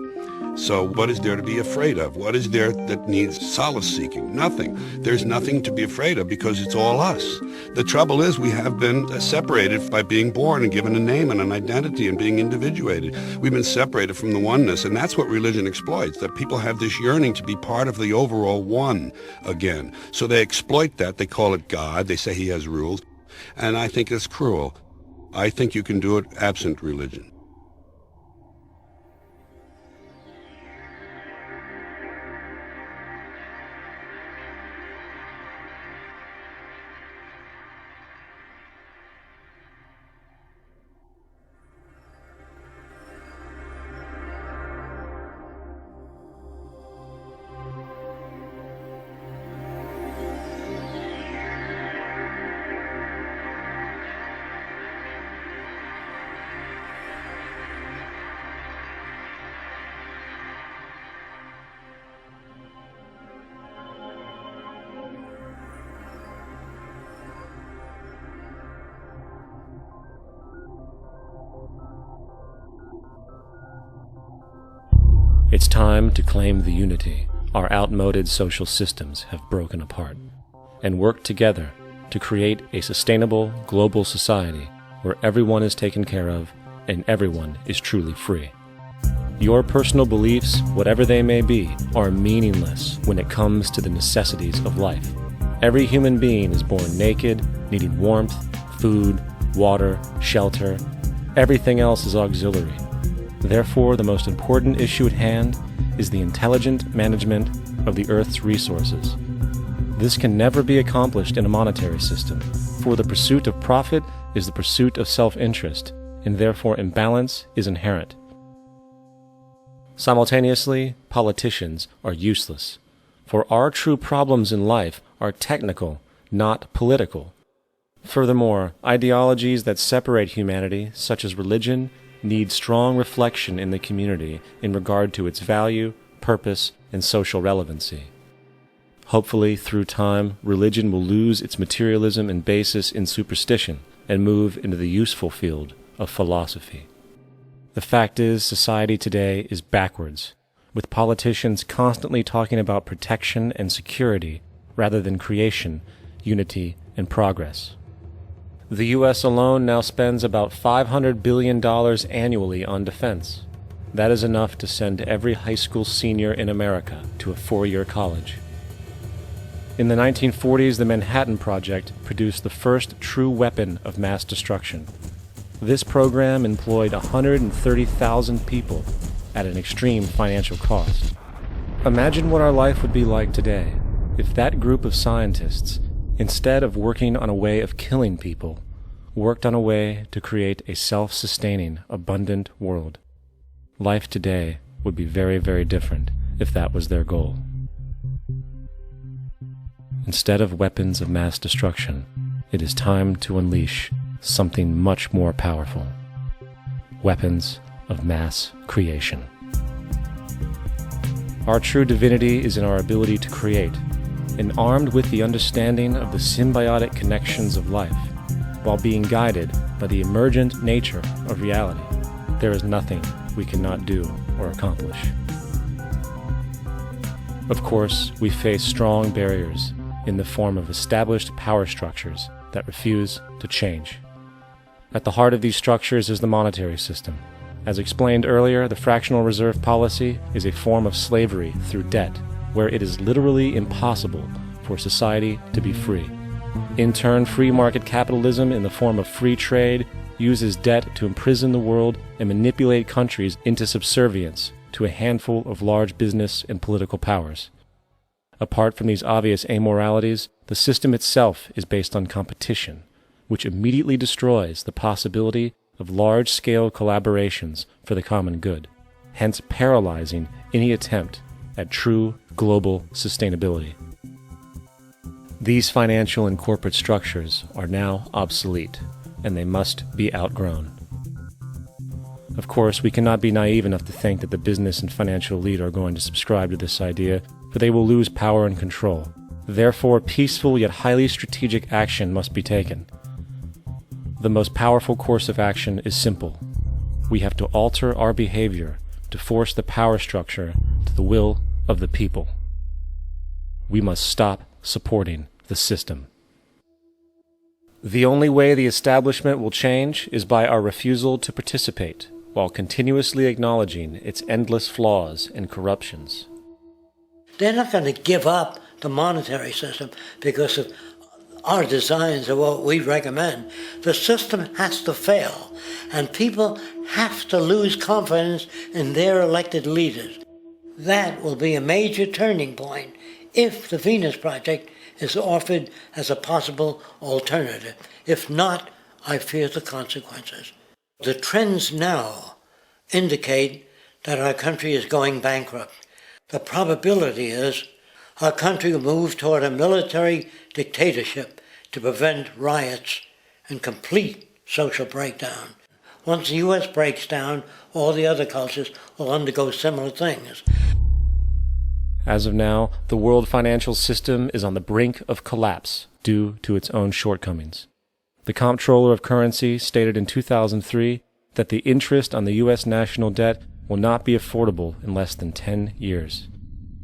So what is there to be afraid of? What is there that needs solace-seeking? Nothing. There's nothing to be afraid of because it's all us. The trouble is we have been separated by being born and given a name and an identity and being individuated. We've been separated from the oneness, and that's what religion exploits, that people have this yearning to be part of the overall one again. So they exploit that. They call it God. They say he has rules. And I think it's cruel. I think you can do it absent religion. It's time to claim the unity our outmoded social systems have broken apart, and work together to create a sustainable global society where everyone is taken care of and everyone is truly free. Your personal beliefs, whatever they may be, are meaningless when it comes to the necessities of life. Every human being is born naked, needing warmth, food, water, shelter. Everything else is auxiliary. Therefore, the most important issue at hand is the intelligent management of the Earth's resources. This can never be accomplished in a monetary system, for the pursuit of profit is the pursuit of self-interest, and therefore imbalance is inherent. Simultaneously, politicians are useless, for our true problems in life are technical, not political. Furthermore, ideologies that separate humanity, such as religion, need strong reflection in the community in regard to its value, purpose, and social relevancy. Hopefully, through time, religion will lose its materialism and basis in superstition and move into the useful field of philosophy. The fact is, society today is backwards, with politicians constantly talking about protection and security rather than creation, unity, and progress. The U.S. alone now spends about $500 billion annually on defense. That is enough to send every high school senior in America to a 4-year college. In the 1940s, the Manhattan Project produced the first true weapon of mass destruction. This program employed 130,000 people at an extreme financial cost. Imagine what our life would be like today if that group of scientists, instead of working on a way of killing people, worked on a way to create a self-sustaining, abundant world. Life today would be very, very different if that was their goal. Instead of weapons of mass destruction, it is time to unleash something much more powerful. Weapons of mass creation. Our true divinity is in our ability to create, and armed with the understanding of the symbiotic connections of life, while being guided by the emergent nature of reality, there is nothing we cannot do or accomplish. Of course, we face strong barriers in the form of established power structures that refuse to change. At the heart of these structures is the monetary system. As explained earlier, the fractional reserve policy is a form of slavery through debt, where it is literally impossible for society to be free. In turn, free market capitalism in the form of free trade uses debt to imprison the world and manipulate countries into subservience to a handful of large business and political powers. Apart from these obvious amoralities, the system itself is based on competition, which immediately destroys the possibility of large-scale collaborations for the common good, hence paralyzing any attempt at true global sustainability. These financial and corporate structures are now obsolete, and they must be outgrown. Of course, we cannot be naive enough to think that the business and financial elite are going to subscribe to this idea, for they will lose power and control. Therefore, peaceful yet highly strategic action must be taken. The most powerful course of action is simple. We have to alter our behavior to force the power structure to the will of the people. We must stop supporting the system. The only way the establishment will change is by our refusal to participate, while continuously acknowledging its endless flaws and corruptions. They're not going to give up the monetary system because of our designs of what we recommend. The system has to fail, and people have to lose confidence in their elected leaders. That will be a major turning point if the Venus Project is offered as a possible alternative. If not, I fear the consequences. The trends now indicate that our country is going bankrupt. The probability is our country will move toward a military dictatorship to prevent riots and complete social breakdown. Once the U.S. breaks down, all the other cultures will undergo similar things. As of now, the world financial system is on the brink of collapse due to its own shortcomings. The Comptroller of Currency stated in 2003 that the interest on the U.S. national debt will not be affordable in less than 10 years.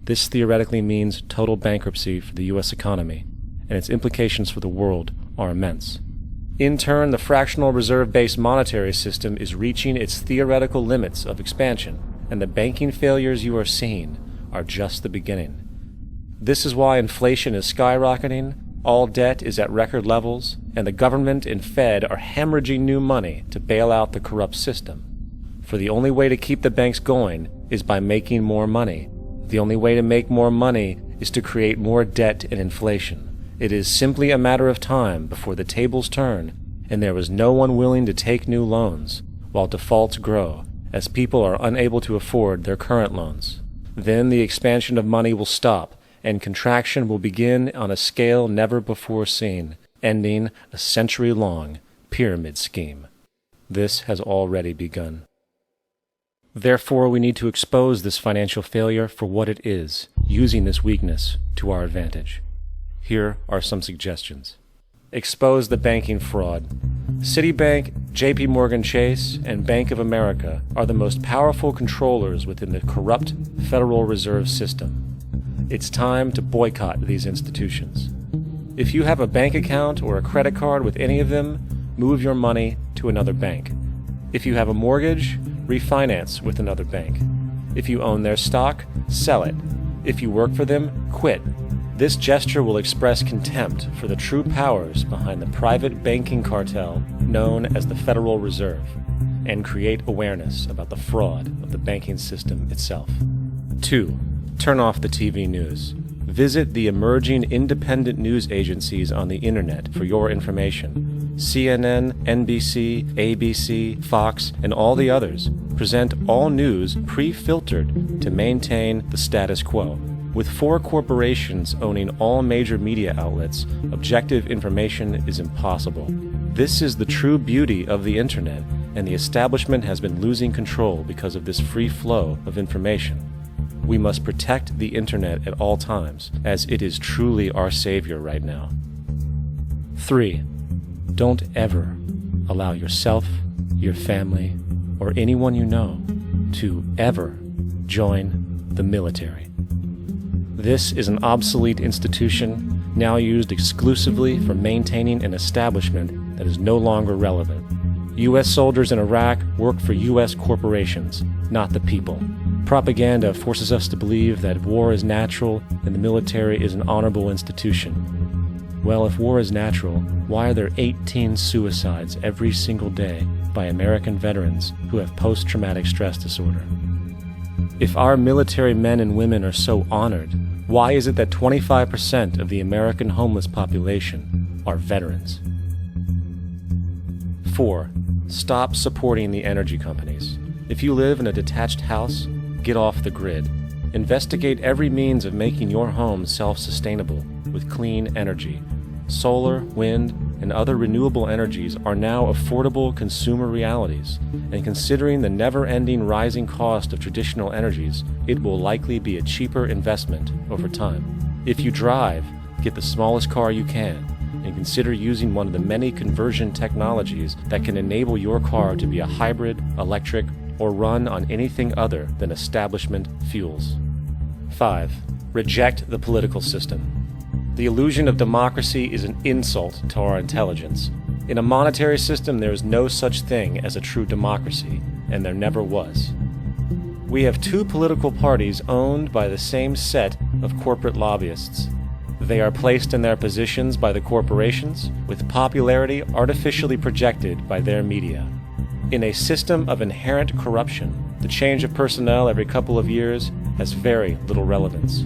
This theoretically means total bankruptcy for the U.S. economy, and its implications for the world are immense. In turn, the fractional reserve-based monetary system is reaching its theoretical limits of expansion, and the banking failures you are seeing are just the beginning. This is why inflation is skyrocketing, all debt is at record levels, and the government and Fed are hemorrhaging new money to bail out the corrupt system. For the only way to keep the banks going is by making more money. The only way to make more money is to create more debt and inflation. It is simply a matter of time before the tables turn, and there is no one willing to take new loans, while defaults grow, as people are unable to afford their current loans. Then the expansion of money will stop, and contraction will begin on a scale never before seen, ending a century-long pyramid scheme. This has already begun. Therefore, we need to expose this financial failure for what it is, using this weakness to our advantage. Here are some suggestions. Expose the banking fraud. Citibank, JP Morgan Chase, and Bank of America are the most powerful controllers within the corrupt Federal Reserve System. It's time to boycott these institutions. If you have a bank account or a credit card with any of them, move your money to another bank. If you have a mortgage, refinance with another bank. If you own their stock, sell it. If you work for them, quit. This gesture will express contempt for the true powers behind the private banking cartel known as the Federal Reserve, and create awareness about the fraud of the banking system itself. 2. Turn off the TV news. Visit the emerging independent news agencies on the internet for your information. CNN, NBC, ABC, Fox, and all the others present all news pre-filtered to maintain the status quo. With 4 corporations owning all major media outlets, objective information is impossible. This is the true beauty of the internet, and the establishment has been losing control because of this free flow of information. We must protect the internet at all times, as it is truly our savior right now. 3. Don't ever allow yourself, your family, or anyone you know to ever join the military. This is an obsolete institution now used exclusively for maintaining an establishment that is no longer relevant. U.S. soldiers in Iraq work for U.S. corporations, not the people. Propaganda forces us to believe that war is natural and the military is an honorable institution. Well, if war is natural, why are there 18 suicides every single day by American veterans who have post-traumatic stress disorder? If our military men and women are so honored, why is it that 25% of the American homeless population are veterans? 4. Stop supporting the energy companies. If you live in a detached house, get off the grid. Investigate every means of making your home self-sustainable with clean energy. Solar, wind, and other renewable energies are now affordable consumer realities, and considering the never-ending rising cost of traditional energies, it will likely be a cheaper investment over time. If you drive, get the smallest car you can, and consider using one of the many conversion technologies that can enable your car to be a hybrid, electric, or run on anything other than establishment fuels. 5. Reject the political system. The illusion of democracy is an insult to our intelligence. In a monetary system, there is no such thing as a true democracy, and there never was. We have two political parties owned by the same set of corporate lobbyists. They are placed in their positions by the corporations, with popularity artificially projected by their media. In a system of inherent corruption, the change of personnel every couple of years has very little relevance.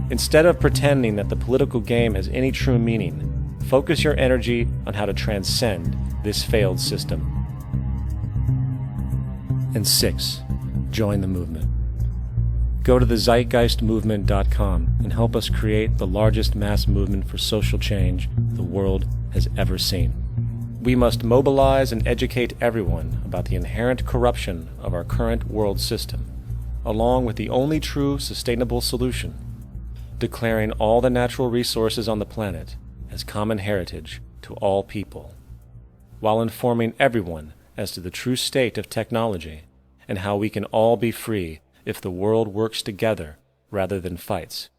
Instead of pretending that the political game has any true meaning, focus your energy on how to transcend this failed system. And 6. Join the movement. Go to the zeitgeistmovement.com and help us create the largest mass movement for social change the world has ever seen. We must mobilize and educate everyone about the inherent corruption of our current world system, along with the only true sustainable solution, declaring all the natural resources on the planet as common heritage to all people, while informing everyone as to the true state of technology and how we can all be free if the world works together rather than fights.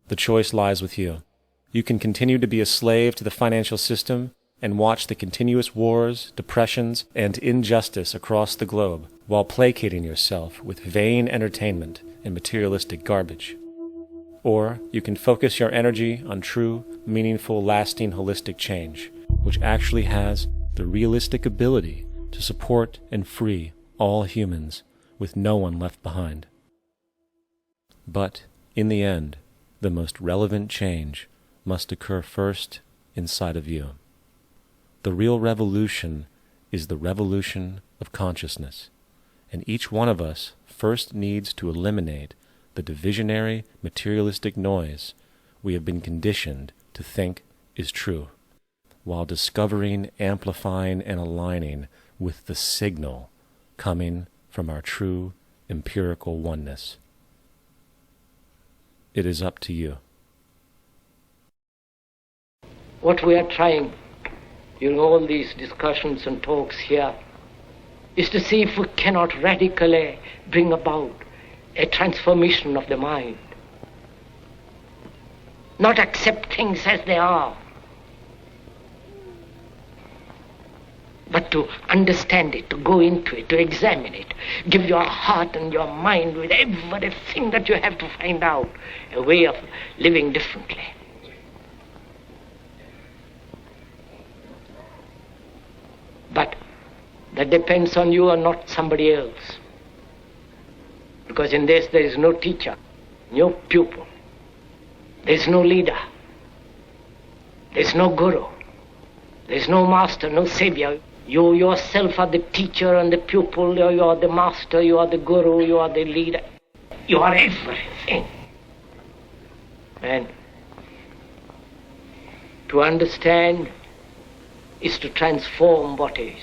The choice lies with you. You can continue to be a slave to the financial system and watch the continuous wars, depressions, and injustice across the globe while placating yourself with vain entertainment and materialistic garbage. Or you can focus your energy on true, meaningful, lasting, holistic change, which actually has the realistic ability to support and free all humans with no one left behind. But, in the end, the most relevant change must occur first inside of you. The real revolution is the revolution of consciousness, and each one of us first needs to eliminate the divisionary, materialistic noise we have been conditioned to think is true, while discovering, amplifying, and aligning with the signal coming from our true empirical oneness. It is up to you. What we are trying in all these discussions and talks here is to see if we cannot radically bring about a transformation of the mind. Not accept things as they are, but to understand it, to go into it, to examine it, give your heart and your mind with everything that you have to find out a way of living differently. But that depends on you and not somebody else. Because in this there is no teacher, no pupil, there is no leader, there is no guru, there is no master, no savior. You yourself are the teacher and the pupil, you are the master, you are the guru, you are the leader. You are everything. And to understand is to transform what is.